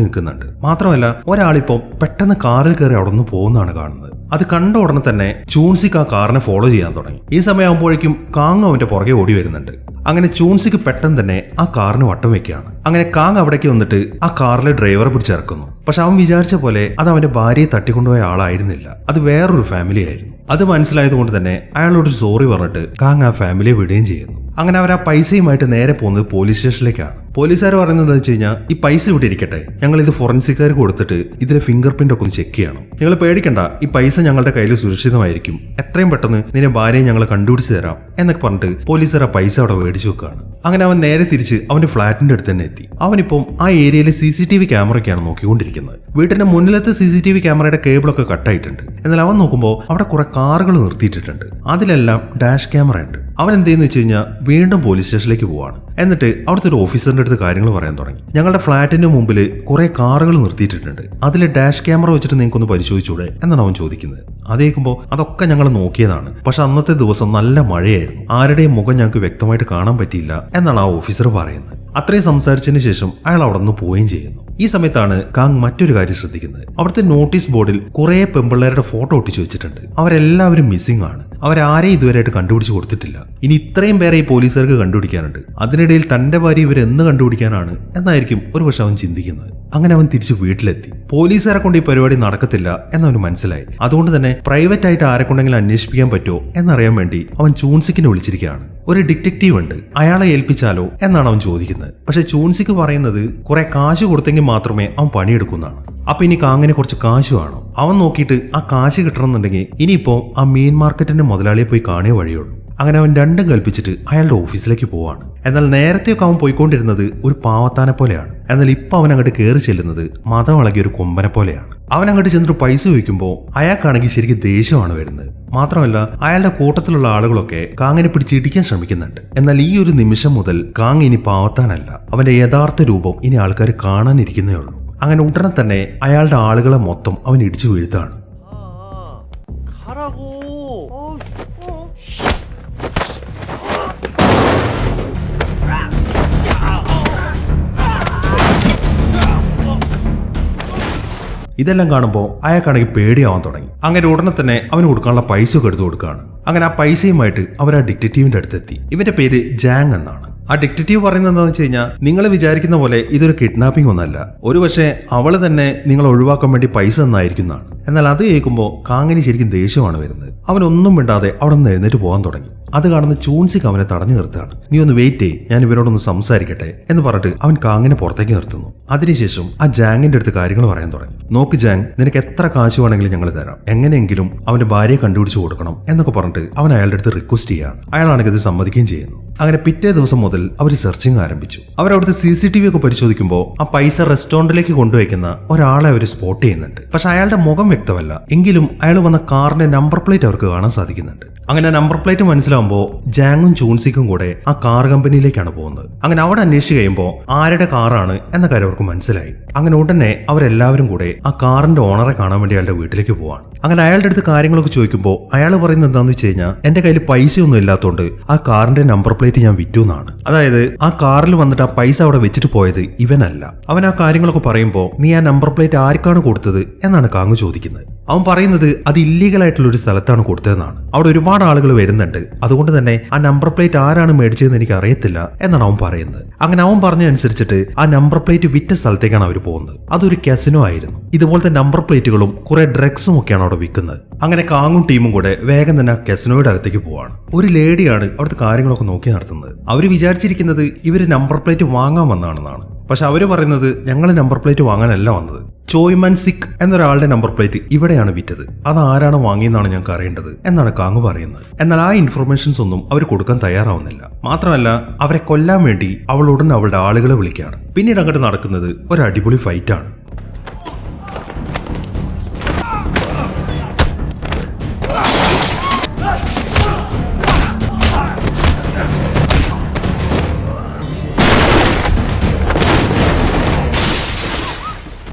നിൽക്കുന്നുണ്ട്. മാത്രമല്ല ഒരാളിപ്പോ പെട്ടെന്ന് കാറിൽ കയറി അവിടെ നിന്ന് പോകുന്നതാണ് കാണുന്നത്. അത് കണ്ട ഉടനെ തന്നെ ചൂൺസിക്ക് ആ കാറിനെ ഫോളോ ചെയ്യാൻ തുടങ്ങി. ഈ സമയമാകുമ്പോഴേക്കും കാങ് അവന്റെ പുറകെ ഓടി വരുന്നുണ്ട്. അങ്ങനെ ചൂൺസിക്ക് പെട്ടെന്ന് തന്നെ ആ കാറിന് വട്ടം വെക്കുകയാണ്. അങ്ങനെ കാങ് അവിടേക്ക് വന്നിട്ട് ആ കാറിലെ ഡ്രൈവറെ പിടിച്ചിറക്കുന്നു. പക്ഷെ അവൻ വിചാരിച്ച പോലെ അത് അവന്റെ ഭാര്യയെ തട്ടിക്കൊണ്ടുപോയ ആളായിരുന്നില്ല, അത് വേറൊരു ഫാമിലി ആയിരുന്നു. അത് മനസ്സിലായത് കൊണ്ട് തന്നെ അയാളോട് സോറി പറഞ്ഞിട്ട് കാങ് ആ ഫാമിലിയെ വിടുകയും ചെയ്യുന്നു. അങ്ങനെ അവർ ആ പൈസയുമായിട്ട് നേരെ പോകുന്നത് പോലീസ് സ്റ്റേഷനിലേക്കാണ്. പോലീസുകാർ പറയുന്നത് എന്താ വെച്ച് കഴിഞ്ഞാൽ, ഈ പൈസ ഇവിടെ ഇരിക്കട്ടെ, ഞങ്ങൾ ഇത് ഫോറൻസിക്കാർ കൊടുത്തിട്ട് ഇതിലെ ഫിംഗർ പ്രിന്റ് ഒക്കെ ഒന്ന് ചെക്ക് ചെയ്യണം. നിങ്ങൾ പേടിക്കണ്ട, ഈ പൈസ ഞങ്ങളുടെ കയ്യിൽ സുരക്ഷിതമായിരിക്കും, എത്രയും പെട്ടെന്ന് നിന്റെ ഭാര്യയെ ഞങ്ങൾ കണ്ടുപിടിച്ച് തരാം എന്നൊക്കെ പറഞ്ഞിട്ട് പോലീസുകാർ ആ പൈസ അവിടെ മേടിച്ചു വെക്കുകയാണ്. അങ്ങനെ അവൻ നേരെ തിരിച്ച് അവന്റെ ഫ്ളാറ്റിന്റെ അടുത്ത് തന്നെ എത്തി. അവനിപ്പം ആ ഏരിയയിലെ CCTV ക്യാമറയ്ക്കാണ് നോക്കിക്കൊണ്ടിരിക്കുന്നത്. വീട്ടിന്റെ മുന്നിലത്തെ CCTV ക്യാമറയുടെ കേബിളൊക്കെ കട്ടായിട്ടുണ്ട്. എന്നാൽ അവൻ നോക്കുമ്പോൾ അവിടെ കുറെ കാറുകൾ നിർത്തിയിട്ടിട്ടുണ്ട്. അതിലെല്ലാം ഡാഷ് ക്യാമറ ഉണ്ട്. അവൻ എന്ത് ചെയ്യുന്ന വെച്ച് കഴിഞ്ഞാൽ വീണ്ടും പോലീസ് സ്റ്റേഷനിലേക്ക് പോവാണ്. എന്നിട്ട് അവിടുത്തെ ഒരു ഓഫീസറിന്റെ അടുത്ത് കാര്യങ്ങൾ പറയാൻ തുടങ്ങി. ഞങ്ങളുടെ ഫ്ളാറ്റിന്റെ മുമ്പിൽ കുറെ കാറുകൾ നിർത്തിയിട്ടുണ്ട്, അതിലെ ഡാഷ് ക്യാമറ വെച്ചിട്ട് നിങ്ങൾക്കൊന്ന് പരിശോധിച്ചൂടെ എന്നാണ് അവൻ ചോദിക്കുന്നത്. അത് കേൾക്കുമ്പോൾ അതൊക്കെ ഞങ്ങൾ നോക്കിയതാണ്, പക്ഷെ അന്നത്തെ ദിവസം നല്ല മഴയായിരുന്നു, ആരുടെയും മുഖം ഞങ്ങൾക്ക് വ്യക്തമായിട്ട് കാണാൻ പറ്റിയില്ല എന്നാണ് ആ ഓഫീസർ പറയുന്നത്. അത്രയും സംസാരിച്ചതിന് ശേഷം അയാൾ അവിടെ നിന്ന് പോവുകയും ചെയ്യുന്നു. ഈ സമയത്താണ് കാങ് മറ്റൊരു കാര്യം ശ്രദ്ധിക്കുന്നത്. അവിടുത്തെ നോട്ടീസ് ബോർഡിൽ കുറെ പെമ്പിള്ളേരുടെ ഫോട്ടോ ഒട്ടിച്ചു വെച്ചിട്ടുണ്ട്. അവരെല്ലാവരും മിസ്സിംഗ് ആണ്. അവരാരെയും ഇതുവരെയായിട്ട് കണ്ടുപിടിച്ച് കൊടുത്തിട്ടില്ല. ഇനി ഇത്രയും പേരെ ഈ പോലീസുകാർക്ക് കണ്ടുപിടിക്കാനുണ്ട്. അതിനിടയിൽ തന്റെ ഭാര്യ ഇവരെന്ന് കണ്ടുപിടിക്കാനാണ് എന്നായിരിക്കും ഒരു പക്ഷെ അവൻ ചിന്തിക്കുന്നത്. അങ്ങനെ അവൻ തിരിച്ച് വീട്ടിലെത്തി. പോലീസുകാരെ കൊണ്ട് ഈ പരിപാടി നടക്കത്തില്ല എന്നവന് മനസ്സിലായി. അതുകൊണ്ട് തന്നെ പ്രൈവറ്റ് ആയിട്ട് ആരെ കൊണ്ടെങ്കിലും അന്വേഷിപ്പിക്കാൻ പറ്റുമോ എന്നറിയാൻ വേണ്ടി അവൻ ചൂൺസിക്കിനെ വിളിച്ചിരിക്കുകയാണ്. ഒരു ഡിറ്റക്റ്റീവ് ഉണ്ട്, അയാളെ ഏൽപ്പിച്ചാലോ എന്നാണ് അവൻ ചോദിക്കുന്നത്. പക്ഷെ ചൂൺസിക്ക് പറയുന്നത് കുറെ കാശ് കൊടുത്തെങ്കിൽ മാത്രമേ അവൻ പണിയെടുക്കുന്നതാണ്. അപ്പൊ ഇനി കാങ്ങിനെ കുറച്ച് കാശ് വേണം. അവൻ നോക്കിയിട്ട് ആ കാശ് കിട്ടണമെന്നുണ്ടെങ്കിൽ ഇനിയിപ്പോ ആ മീൻ മാർക്കറ്റിന്റെ മുതലാളിയെ പോയി കാണേ വഴിയുള്ളൂ. അങ്ങനെ അവൻ രണ്ടും കൽപ്പിച്ചിട്ട് അയാളുടെ ഓഫീസിലേക്ക് പോവാണ്. എന്നാൽ നേരത്തെയൊക്കെ അവൻ പോയിക്കൊണ്ടിരുന്നത് ഒരു പാവത്താനെ പോലെയാണ്. എന്നാൽ ഇപ്പൊ അവൻ അങ്ങോട്ട് കയറി ചെല്ലുന്നത് മതം ഇളകിയ ഒരു കൊമ്പനെ പോലെയാണ്. അവൻ അങ്ങോട്ട് ചെന്നിട്ട് പൈസ ചോദിക്കുമ്പോൾ അയാൾക്കാണെങ്കിൽ ശരിക്കും ദേഷ്യമാണ് വരുന്നത്. മാത്രമല്ല അയാളുടെ കൂട്ടത്തിലുള്ള ആളുകളൊക്കെ കാങ്ങിനെ പിടിച്ചിടിക്കാൻ ശ്രമിക്കുന്നുണ്ട്. എന്നാൽ ഈ ഒരു നിമിഷം മുതൽ കാങ് ഇനി പാവത്താനല്ല, അവന്റെ യഥാർത്ഥ രൂപം ഇനി ആൾക്കാർ കാണാനിരിക്കുന്നേ ഉള്ളൂ. അങ്ങനെ ഉടനെ തന്നെ അയാളുടെ ആളുകളെ മൊത്തം അവൻ ഇടിച്ചു വീഴ്ത്താണ്. ഇതെല്ലാം കാണുമ്പോൾ അയാൾക്കാണെങ്കിൽ പേടിയാവാൻ തുടങ്ങി. അങ്ങനെ ഉടനെ തന്നെ അവന് കൊടുക്കാനുള്ള പൈസ ഒക്കെ എടുത്തു കൊടുക്കുകയാണ്. അങ്ങനെ ആ പൈസയുമായിട്ട് അവർ ആ ഡിറ്റക്റ്റീവിന്റെ അടുത്തെത്തി. ഇവന്റെ പേര് ജാങ് എന്നാണ്. ആ ഡിറ്റക്റ്റീവ് പറയുന്നത് എന്താണെന്ന് വെച്ച് കഴിഞ്ഞാൽ, നിങ്ങൾ വിചാരിക്കുന്ന പോലെ ഇതൊരു കിഡ്നാപ്പിംഗ് ഒന്നല്ല, ഒരു പക്ഷേ അവള് തന്നെ നിങ്ങൾ ഒഴിവാക്കാൻ വേണ്ടി പൈസ തന്നായിരിക്കുന്നതാണ്. എന്നാൽ അത് കേൾക്കുമ്പോൾ കാങ്ങിന് ശരിക്കും ദേഷ്യമാണ് വരുന്നത്. അവനൊന്നും മിണ്ടാതെ അവിടെ നിന്ന് എഴുന്നേറ്റ് പോകാൻ തുടങ്ങി. അത് കാണുന്ന ചൂൺസിക്ക് അവനെ തടഞ്ഞു നിർത്തുകയാണ്. നീ ഒന്ന് വെയിറ്റ് ചെയ്യ്, ഞാൻ ഇവരോടൊന്ന് സംസാരിക്കട്ടെ എന്ന് പറഞ്ഞിട്ട് അവൻ കാങ്ങിനെ പുറത്തേക്ക് നിർത്തുന്നു. അതിനുശേഷം ആ ജാങ്ങിന്റെ അടുത്ത് കാര്യങ്ങൾ പറയാൻ തുടങ്ങി. നോക്ക് ജാങ്, നിനക്ക് എത്ര കാശ് വേണമെങ്കിലും ഞങ്ങൾ തരാം, എങ്ങനെയെങ്കിലും അവന്റെ ഭാര്യയെ കണ്ടുപിടിച്ച് കൊടുക്കണം എന്നൊക്കെ പറഞ്ഞിട്ട് അവൻ അയാളുടെ അടുത്ത് റിക്വസ്റ്റ് ചെയ്യാണ്. അയാളാണെങ്കിൽ ഇത് സമ്മതിക്കുകയും ചെയ്യുന്നു. അങ്ങനെ പിറ്റേ ദിവസം മുതൽ അവർ സെർച്ചിങ് ആരംഭിച്ചു. അവരവിടുത്തെ CCTV ഒക്കെ പരിശോധിക്കുമ്പോൾ ആ പൈസ റെസ്റ്റോറന്റിലേക്ക് കൊണ്ടുവയ്ക്കുന്ന ഒരാളെ അവർ സ്പോട്ട് ചെയ്യുന്നുണ്ട്. പക്ഷെ അയാളുടെ മുഖം വ്യക്തമല്ല, എങ്കിലും അയാൾ വന്ന കാറിന്റെ നമ്പർ പ്ലേറ്റ് അവർക്ക് കാണാൻ സാധിക്കുന്നുണ്ട്. അങ്ങനെ നമ്പർ പ്ലേറ്റ് മനസ്സിലാവുമ്പോൾ ജാങ്ങും ചൂൺസിക്കും കൂടെ ആ കാർ കമ്പനിയിലേക്കാണ് പോകുന്നത്. അങ്ങനെ അവിടെ അന്വേഷിച്ച് കഴിയുമ്പോൾ ആരുടെ കാറാണ് എന്ന കാര്യം അവർക്ക് മനസ്സിലായി. അങ്ങനെ ഉടനെ അവരെല്ലാവരും കൂടെ ആ കാറിന്റെ ഓണറെ കാണാൻ വേണ്ടി അയാളുടെ വീട്ടിലേക്ക് പോവാണ്. അങ്ങനെ അയാളുടെ അടുത്ത് കാര്യങ്ങളൊക്കെ ചോദിക്കുമ്പോൾ അയാൾ പറയുന്നത് എന്താണെന്ന് വെച്ച് കഴിഞ്ഞാൽ, എന്റെ കയ്യിൽ പൈസയൊന്നും ഇല്ലാത്തതുകൊണ്ട് ആ കാറിന്റെ നമ്പർ പ്ലേറ്റ് ഞാൻ വിറ്റു എന്നാണ്. അതായത് ആ കാറിൽ വന്നിട്ട് ആ പൈസ അവിടെ വെച്ചിട്ട് പോയത് ഇവനല്ല. അവൻ ആ കാര്യങ്ങളൊക്കെ പറയുമ്പോൾ, നീ ആ നമ്പർ പ്ലേറ്റ് ആർക്കാണ് കൊടുത്തത് എന്നാണ് കാങ് ചോദിക്കുന്നത്. അവൻ പറയുന്നത് അത് ഇല്ലീഗൽ ആയിട്ടുള്ള ഒരു സ്ഥലത്താണ് കൊടുത്തതെന്നാണ്. അവിടെ ഒരുപാട് ആളുകൾ വരുന്നുണ്ട്, അതുകൊണ്ട് തന്നെ ആ നമ്പർ പ്ലേറ്റ് ആരാണ് മേടിച്ചതെന്ന് എനിക്ക് അറിയത്തില്ല എന്നാണ് അവൻ പറയുന്നത്. അങ്ങനെ അവൻ പറഞ്ഞതനുസരിച്ചിട്ട് ആ നമ്പർ പ്ലേറ്റ് വിറ്റ സ്ഥലത്തേക്കാണ് അവർ പോകുന്നത്. അതൊരു കസിനോ ആയിരുന്നു. ഇതുപോലത്തെ നമ്പർ പ്ലേറ്റുകളും കുറെ ഡ്രഗ്സും ഒക്കെയാണ് അവിടെ വിൽക്കുന്നത്. അങ്ങനെ കാങ്ങും ടീമും കൂടെ വേഗം തന്നെ ആ കസിനോയുടെ അകത്തേക്ക് പോവാണ്. ഒരു ലേഡിയാണ് അവിടുത്തെ കാര്യങ്ങളൊക്കെ നോക്കി നടത്തുന്നത്. അവർ വിചാരിച്ചിരിക്കുന്നത് ഇവര് നമ്പർ പ്ലേറ്റ് വാങ്ങാൻ വന്നാണെന്നാണ്. പക്ഷെ അവര് പറയുന്നത്, ഞങ്ങൾ നമ്പർ പ്ലേറ്റ് വാങ്ങാനല്ല വന്നത്, ചോയ്മൻ സിക് എന്നൊരാളുടെ നമ്പർ പ്ലേറ്റ് ഇവിടെയാണ് വിറ്റത്. അത് ആരാണ് വാങ്ങിയെന്നാണ് ഞങ്ങൾക്ക് അറിയേണ്ടത് എന്നാണ് കാങ് പറയുന്നത്. എന്നാൽ ആ ഇൻഫർമേഷൻസ് ഒന്നും അവർ കൊടുക്കാൻ തയ്യാറാവുന്നില്ല. മാത്രമല്ല അവരെ കൊല്ലാൻ വേണ്ടി അവൾ ഉടൻ അവളുടെ ആളുകളെ വിളിക്കുകയാണ്. പിന്നീട് അങ്ങോട്ട് നടക്കുന്നത് ഒരു അടിപൊളി ഫൈറ്റാണ്.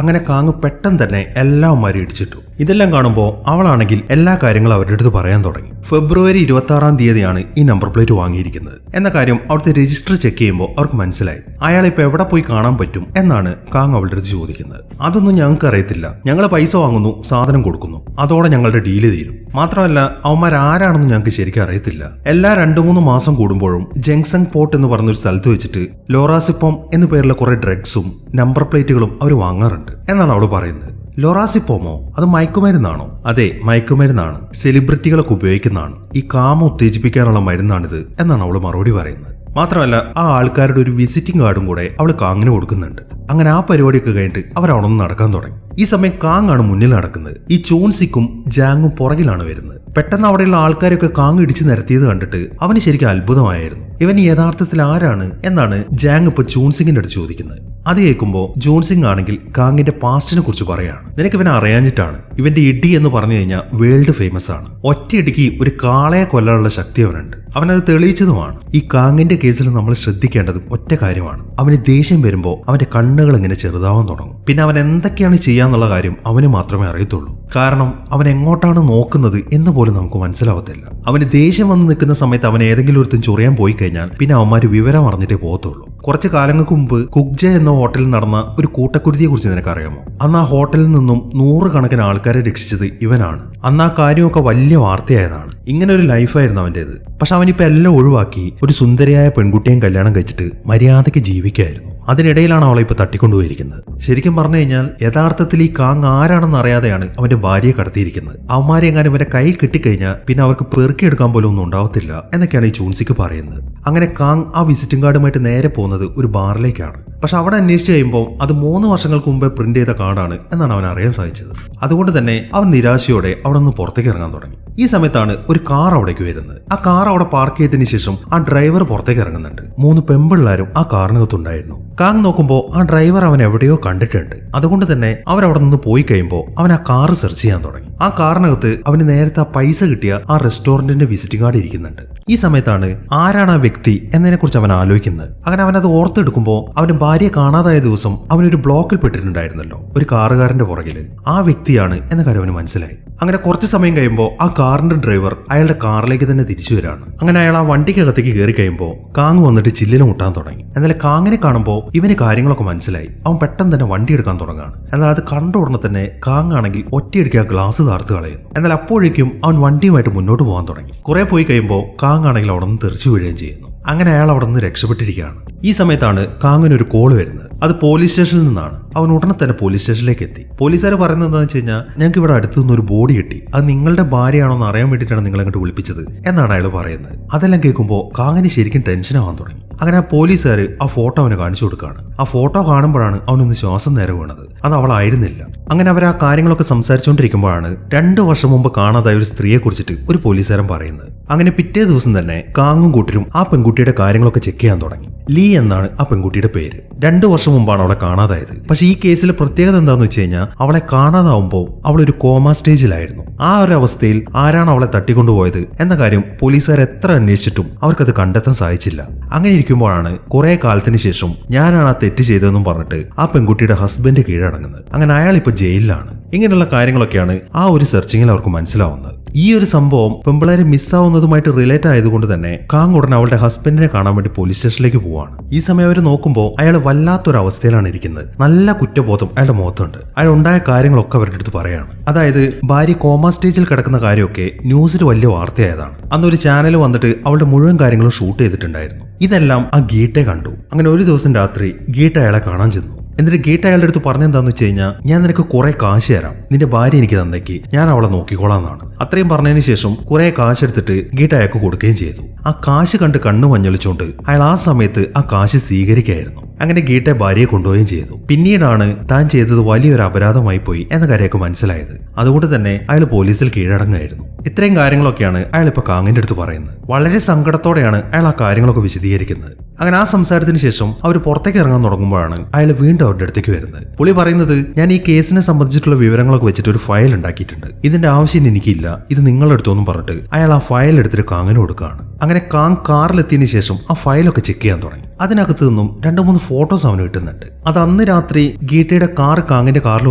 അങ്ങനെ കാങ് പെട്ടെന്ന് തന്നെ എല്ലാവന്മാരും ഇടിച്ചിട്ടു. ഇതെല്ലാം കാണുമ്പോൾ അവളാണെങ്കിൽ എല്ലാ കാര്യങ്ങളും അവരുടെ അടുത്ത് പറയാൻ തുടങ്ങി. ഫെബ്രുവരി 26-ാം തീയതിയാണ് ഈ നമ്പർ പ്ലേറ്റ് വാങ്ങിയിരിക്കുന്നത് എന്ന കാര്യം അവിടുത്തെ രജിസ്റ്റർ ചെക്ക് ചെയ്യുമ്പോൾ അവർക്ക് മനസ്സിലായി. അയാളെ ഇപ്പൊ എവിടെ പോയി കാണാൻ പറ്റും എന്നാണ് കാങ് അവളുടെ അടുത്ത് ചോദിക്കുന്നത്. അതൊന്നും ഞങ്ങൾക്ക് അറിയത്തില്ല, ഞങ്ങൾ പൈസ വാങ്ങുന്നു, സാധനം കൊടുക്കുന്നു, അതോടെ ഞങ്ങളുടെ ഡീല് തീരും. മാത്രമല്ല അവന്മാർ ആരാണെന്ന് ഞങ്ങൾക്ക് ശരിക്കും അറിയത്തില്ല. എല്ലാ 2-3 മാസം കൂടുമ്പോഴും ജംഗ്സങ് പോർട്ട് എന്ന് പറഞ്ഞൊരു സ്ഥലത്ത് വെച്ചിട്ട് ലോറാസിപ്പോം എന്നു പേരുള്ള കുറെ ഡ്രഗ്സും നമ്പർ പ്ലേറ്റുകളും അവർ വാങ്ങാറുണ്ട് എന്നാണ് അവൾ പറയുന്നത്. ലോറാസിപ്പോമോ? അത് മയക്കുമരുന്നാണോ? അതെ, മയക്കുമരുന്നാണ്. സെലിബ്രിറ്റികളൊക്കെ ഉപയോഗിക്കുന്നതാണ്. ഈ കാമം ഉത്തേജിപ്പിക്കാനുള്ള മരുന്നാണിത് എന്നാണ് അവൾ മറുപടി പറയുന്നത്. മാത്രമല്ല ആ ആൾക്കാരുടെ ഒരു വിസിറ്റിംഗ് കാർഡും കൂടെ അവൾ കാങ്ങിന് കൊടുക്കുന്നുണ്ട്. അങ്ങനെ ആ പരിപാടിയൊക്കെ കഴിഞ്ഞിട്ട് അവർ അവിടെ നിന്ന് നടക്കാൻ തുടങ്ങി. ഈ സമയം കാങ് ആണ് മുന്നിൽ നടക്കുന്നത്. ഈ ചോൺസിക്കും ജാങ്ങും പുറകിലാണ് വരുന്നത്. പെട്ടെന്ന് അവിടെയുള്ള ആൾക്കാരൊക്കെ കാങ് ഇടിച്ചു നിരത്തിയത് കണ്ടിട്ട് അവന് ശരിക്കും അത്ഭുതമായിരുന്നു. ഇവൻ യഥാർത്ഥത്തിൽ ആരാണ് എന്നാണ് ജാങ് ഇപ്പൊ ജോൺസിങ്ങിന്റെ അടുത്ത് ചോദിക്കുന്നത്. അത് കേൾക്കുമ്പോൾ ജോൺസിംഗ് ആണെങ്കിൽ കാങ്ങിന്റെ പാസ്റ്റിനെ കുറിച്ച് പറയാണ്. നിനക്ക് ഇവനെ അറിയാഞ്ഞിട്ടാണ്. ഇവന്റെ ഇടി എന്ന് പറഞ്ഞു കഴിഞ്ഞാൽ വേൾഡ് ഫേമസ് ആണ്. ഒറ്റയിടിക്ക് ഒരു കാളയെ കൊല്ലാനുള്ള ശക്തി അവനുണ്ട്. അവനത് തെളിയിച്ചതുമാണ്. ഈ കാങ്ങിന്റെ കേസിൽ നമ്മൾ ശ്രദ്ധിക്കേണ്ടത് ഒറ്റ കാര്യമാണ്. അവന് ദേഷ്യം വരുമ്പോൾ അവന്റെ കണ്ണുകൾ ഇങ്ങനെ ചെറുതാവാൻ തുടങ്ങും. പിന്നെ അവൻ എന്തൊക്കെയാണ് ചെയ്യാന്നുള്ള കാര്യം അവന് മാത്രമേ അറിയത്തുള്ളൂ. കാരണം അവൻ എങ്ങോട്ടാണ് നോക്കുന്നത് എന്ന് പോലും നമുക്ക് മനസ്സിലാവത്തില്ല. അവന് ദേഷ്യം വന്ന് നിൽക്കുന്ന സമയത്ത് അവൻ ഏതെങ്കിലും ഒരുത്തും ചൊറിയാൻ പോയി കഴിഞ്ഞാൽ പിന്നെ അവന്മാര് വിവരം അറിഞ്ഞിട്ടേ പോകത്തുള്ളൂ. കുറച്ച് കാലങ്ങൾക്ക് മുമ്പ് കുക്ജ എന്ന ഹോട്ടലിൽ നടന്ന ഒരു കൂട്ടക്കുരുതിയെ കുറിച്ച് നിനക്കറിയാമോ? അന്ന് ആ ഹോട്ടലിൽ നിന്നും 100 കണക്കിന് ആൾക്കാരെ രക്ഷിച്ചത് ഇവനാണ്. അന്ന് ആ കാര്യമൊക്കെ വലിയ വാർത്തയായതാണ്. ഇങ്ങനെ ഒരു ലൈഫായിരുന്നു അവൻ്റേത്. പക്ഷെ അവനിപ്പോ എല്ലാം ഒഴിവാക്കി ഒരു സുന്ദരിയായ പെൺകുട്ടിയും കല്യാണം കഴിച്ചിട്ട് മര്യാദയ്ക്ക് ജീവിക്കായിരുന്നു. അതിനിടയിലാണ് അവളെ ഇപ്പൊ തട്ടിക്കൊണ്ടുപോയിരിക്കുന്നത്. ശരിക്കും പറഞ്ഞു കഴിഞ്ഞാൽ യഥാർത്ഥത്തിൽ ഈ കാങ് ആരാണെന്ന് അറിയാതെയാണ് അവന്റെ ഭാര്യയെ കടത്തിയിരിക്കുന്നത്. അവന്മാരെ എങ്ങാനും ഇവന്റെ കയ്യിൽ കിട്ടിക്കഴിഞ്ഞാൽ പിന്നെ അവർക്ക് പെറുക്കിയെടുക്കാൻ പോലും ഒന്നും ഉണ്ടാവത്തില്ല എന്നൊക്കെയാണ് ഈ ചൂൺസിക്ക് പറയുന്നത്. അങ്ങനെ കാങ് ആ വിസിറ്റിംഗ് കാർഡുമായിട്ട് നേരെ പോകുന്നത് ഒരു ബാറിലേക്കാണ്. പക്ഷെ അവിടെ അന്വേഷിച്ച് കഴിയുമ്പോൾ അത് 3 വർഷങ്ങൾക്ക് മുമ്പേ പ്രിന്റ് ചെയ്ത കാർഡാണ് എന്നാണ് അവൻ അറിയാൻ സാധിച്ചത്. അതുകൊണ്ട് തന്നെ അവൻ നിരാശയോടെ അവിടെ നിന്ന് പുറത്തേക്ക് ഇറങ്ങാൻ തുടങ്ങി. ഈ സമയത്താണ് ഒരു കാർ അവിടേക്ക് വരുന്നത്. ആ കാർ അവിടെ പാർക്ക് ചെയ്തതിനു ശേഷം ആ ഡ്രൈവർ പുറത്തേക്ക് ഇറങ്ങുന്നുണ്ട്. 3 പെമ്പിള്ളാരും ആ കാറിനകത്തുണ്ടായിരുന്നു. കാങ് നോക്കുമ്പോൾ ആ ഡ്രൈവർ അവൻ എവിടെയോ കണ്ടിട്ടുണ്ട്. അതുകൊണ്ട് തന്നെ അവരവിടെ നിന്ന് പോയി കഴിയുമ്പോൾ അവൻ ആ കാർ സെർച്ച് ചെയ്യാൻ തുടങ്ങി. ആ കാറിനകത്ത് അവന് നേരത്തെ ആ പൈസ കിട്ടിയ ആ റെസ്റ്റോറന്റിന്റെ വിസിറ്റിംഗ് കാർഡ് ഇരിക്കുന്നുണ്ട്. ഈ സമയത്താണ് ആരാണ് ആ വ്യക്തി എന്നതിനെ കുറിച്ച് അവൻ ആലോചിക്കുന്നത്. അങ്ങനെ അവനത് ഓർത്തെടുക്കുമ്പോൾ അവന്റെ ഭാര്യയെ കാണാതായ ദിവസം അവനൊരു ബ്ലോക്കിൽ പെട്ടിട്ടുണ്ടായിരുന്നല്ലോ ഒരു കാറുകാരന്റെ പുറകില്. ആ വ്യക്തിയാണ് എന്ന കാര്യം അവന് മനസ്സിലായി. അങ്ങനെ കുറച്ച് സമയം കഴിയുമ്പോൾ ആ കാറിന്റെ ഡ്രൈവർ അയാളുടെ കാറിലേക്ക് തന്നെ തിരിച്ചു വരാണ്. അങ്ങനെ അയാൾ ആ വണ്ടിക്കകത്തേക്ക് കയറി കഴിയുമ്പോൾ കാങ് വന്നിട്ട് ചില്ലിന് മുട്ടാൻ തുടങ്ങി. എന്നാൽ കാങ്ങിനെ കാണുമ്പോൾ ഇവന് കാര്യങ്ങളൊക്കെ മനസ്സിലായി. അവൻ പെട്ടെന്ന് തന്നെ വണ്ടി എടുക്കാൻ തുടങ്ങാണ്. എന്നാൽ അത് കണ്ട ഉടനെ തന്നെ കാങ് ആണെങ്കിൽ ഒറ്റയടിക്ക് ആ ഗ്ലാസ് താർത്ത് കളയുന്നു. എന്നാൽ അപ്പോഴേക്കും അവൻ വണ്ടിയുമായിട്ട് മുന്നോട്ട് പോകാൻ തുടങ്ങി. കുറെ പോയി കഴിയുമ്പോൾ കാങ് ആണെങ്കിൽ അവിടെ നിന്ന് തെറിച്ചു വീഴുകയും ചെയ്യുന്നു. അങ്ങനെ അയാൾ അവിടെ നിന്ന് രക്ഷപ്പെട്ടിരിക്കുകയാണ്. ഈ സമയത്താണ് കാങ്ങിന് ഒരു കോള് വരുന്നത്. അത് പോലീസ് സ്റ്റേഷനിൽ നിന്നാണ്. അവൻ ഉടനെ തന്നെ പോലീസ് സ്റ്റേഷനിലേക്ക് എത്തി. പോലീസുകാർ പറയുന്നത് എന്താണെന്ന് വെച്ച് കഴിഞ്ഞാൽ ഞങ്ങൾക്ക് ഇവിടെ അടുത്തു നിന്നൊരു ബോഡി കിട്ടി, അത് നിങ്ങളുടെ ഭാര്യയാണോ എന്ന് അറിയാൻ വേണ്ടിയിട്ടാണ് നിങ്ങളെ അങ്ങോട്ട് വിളിപ്പിച്ചത് എന്നാണ് അയാൾ പറയുന്നത്. അതെല്ലാം കേൾക്കുമ്പോൾ കാങ്ങിന് ശരിക്കും ടെൻഷൻ ആവാൻ തുടങ്ങി. അങ്ങനെ ആ പോലീസുകാർ ആ ഫോട്ടോ അവന് കാണിച്ചു കൊടുക്കുകയാണ്. ആ ഫോട്ടോ കാണുമ്പോഴാണ് അവനൊന്ന് ശ്വാസം നേരെ വീണത്. അത് അവളായിരുന്നില്ല. അങ്ങനെ അവർ ആ കാര്യങ്ങളൊക്കെ സംസാരിച്ചുകൊണ്ടിരിക്കുമ്പോഴാണ് 2 വർഷം മുമ്പ് കാണാതായ ഒരു സ്ത്രീയെ കുറിച്ചിട്ട് ഒരു പോലീസുകാരൻ പറയുന്നത്. അങ്ങനെ പിറ്റേ ദിവസം തന്നെ കാങ്ങും കൂട്ടരും ആ പെൺകുട്ടിയുടെ കാര്യങ്ങളൊക്കെ ചെക്ക് ചെയ്യാൻ തുടങ്ങി. ലീ എന്നാണ് ആ പെൺകുട്ടിയുടെ പേര്. 2 വർഷം മുമ്പാണ് അവളെ കാണാതായത്. പക്ഷെ ഈ കേസിലെ പ്രത്യേകത എന്താണെന്ന് വെച്ച് കഴിഞ്ഞാൽ അവളെ കാണാതാവുമ്പോൾ അവൾ ഒരു കോമ സ്റ്റേജിലായിരുന്നു. ആ ഒരു അവസ്ഥയിൽ ആരാണ് അവളെ തട്ടിക്കൊണ്ടുപോയത് എന്ന കാര്യം പോലീസുകാർ എത്ര അന്വേഷിച്ചിട്ടും അവർക്കത് കണ്ടെത്താൻ സാധിച്ചില്ല. അങ്ങനെ ഇരിക്കുമ്പോഴാണ് കുറെ കാലത്തിന് ശേഷം ഞാനാണ് ആ തെറ്റ് ചെയ്തതെന്നും പറഞ്ഞിട്ട് ആ പെൺകുട്ടിയുടെ ഹസ്ബൻഡ് കീഴടങ്ങുന്നത്. അങ്ങനെ അയാൾ ഇപ്പൊ ജയിലിലാണ്. ഇങ്ങനെയുള്ള കാര്യങ്ങളൊക്കെയാണ് ആ ഒരു സെർച്ചിങ്ങിൽ അവർക്ക് മനസ്സിലാവുന്നത്. ഈ ഒരു സംഭവം പെമ്പിളാരെ മിസ്സാവുന്നതുമായിട്ട് റിലേറ്റ് ആയതുകൊണ്ട് തന്നെ കാങ് ഉടനെ അവളുടെ ഹസ്ബൻഡിനെ കാണാൻ വേണ്ടി പോലീസ് സ്റ്റേഷനിലേക്ക് പോവാണ്. ഈ സമയം അവർ നോക്കുമ്പോൾ അയാൾ വല്ലാത്തൊരു അവസ്ഥയിലാണ് ഇരിക്കുന്നത്. നല്ല കുറ്റബോധം അയാളുടെ മുഖത്തുണ്ട്. അയാൾ ഉണ്ടായ കാര്യങ്ങളൊക്കെ അവരുടെ അടുത്ത് പറയാണ്. അതായത് ഭാര്യ കോമ സ്റ്റേജിൽ കിടക്കുന്ന കാര്യമൊക്കെ ന്യൂസിൽ വലിയ വാർത്തയായതാണ്. അന്നൊരു ചാനൽ വന്നിട്ട് അവളുടെ മുഴുവൻ കാര്യങ്ങളും ഷൂട്ട് ചെയ്തിട്ടുണ്ടായിരുന്നു. ഇതെല്ലാം ആ ഗീറ്റെ കണ്ടു. അങ്ങനെ ഒരു ദിവസം രാത്രി ഗീറ്റ അയാളെ കാണാൻ ചെന്നു. എന്നിട്ട് ഗീറ്റ അയാളുടെ അടുത്ത് പറഞ്ഞെന്താന്ന് വെച്ച് കഴിഞ്ഞാൽ ഞാൻ നിനക്ക് കുറെ കാശ് തരാം, നിന്റെ ഭാര്യ എനിക്ക് തന്നേക്ക്, ഞാൻ അവളെ നോക്കിക്കോളാന്നാണ്. അത്രയും പറഞ്ഞതിന് ശേഷം കുറെ കാശ് എടുത്തിട്ട് ഗീട്ട അയാൾക്ക് കൊടുക്കുകയും ചെയ്തു. ആ കാശ് കണ്ട് കണ്ണു മഞ്ഞളിച്ചുകൊണ്ട് അയാൾ ആ സമയത്ത് ആ കാശ് സ്വീകരിക്കായിരുന്നു. അങ്ങനെ ഗീട്ടയെ ഭാര്യയെ കൊണ്ടുപോവുകയും ചെയ്തു. പിന്നീടാണ് താൻ ചെയ്തത് വലിയൊരു അപരാധമായി പോയി എന്ന കാര്യമൊക്കെ മനസ്സിലായത്. അതുകൊണ്ട് തന്നെ അയാൾ പോലീസിൽ കീഴടങ്ങായിരുന്നു. ഇത്രയും കാര്യങ്ങളൊക്കെയാണ് അയാൾ ഇപ്പൊ കാങ്ങിന്റെ അടുത്ത് പറയുന്നത്. വളരെ സങ്കടത്തോടെയാണ് അയാൾ ആ കാര്യങ്ങളൊക്കെ വിശദീകരിക്കുന്നത്. അങ്ങനെ ആ സംസാരത്തിന് ശേഷം അവർ പുറത്തേക്ക് ഇറങ്ങാൻ തുടങ്ങുമ്പോഴാണ് അയാൾ വീണ്ടും അവരുടെ അടുത്തേക്ക് വരുന്നത്. പുള്ളി പറയുന്നത്, ഞാൻ ഈ കേസിനെ സംബന്ധിച്ചിട്ടുള്ള വിവരങ്ങളൊക്കെ വെച്ചിട്ട് ഒരു ഫയൽ ഉണ്ടാക്കിയിട്ടുണ്ട്, ഇതിന്റെ ആവശ്യം എനിക്കില്ല, ഇത് നിങ്ങളുടെ അടുത്തൊന്നും പറഞ്ഞിട്ട് അയാൾ ആ ഫയൽ എടുത്തിട്ട് കാങ്ങിന് കൊടുക്കുകയാണ്. അങ്ങനെ കാങ് കാറിലെത്തിയതിനു ശേഷം ആ ഫയലൊക്കെ ചെക്ക് ചെയ്യാൻ തുടങ്ങി. അതിനകത്ത് നിന്നും 2-3 ഫോട്ടോസ് അവന് കിട്ടുന്നുണ്ട്. അത് അന്ന് രാത്രി ഗീട്ടയുടെ കാർ കാങ്ങിന്റെ കാറിൽ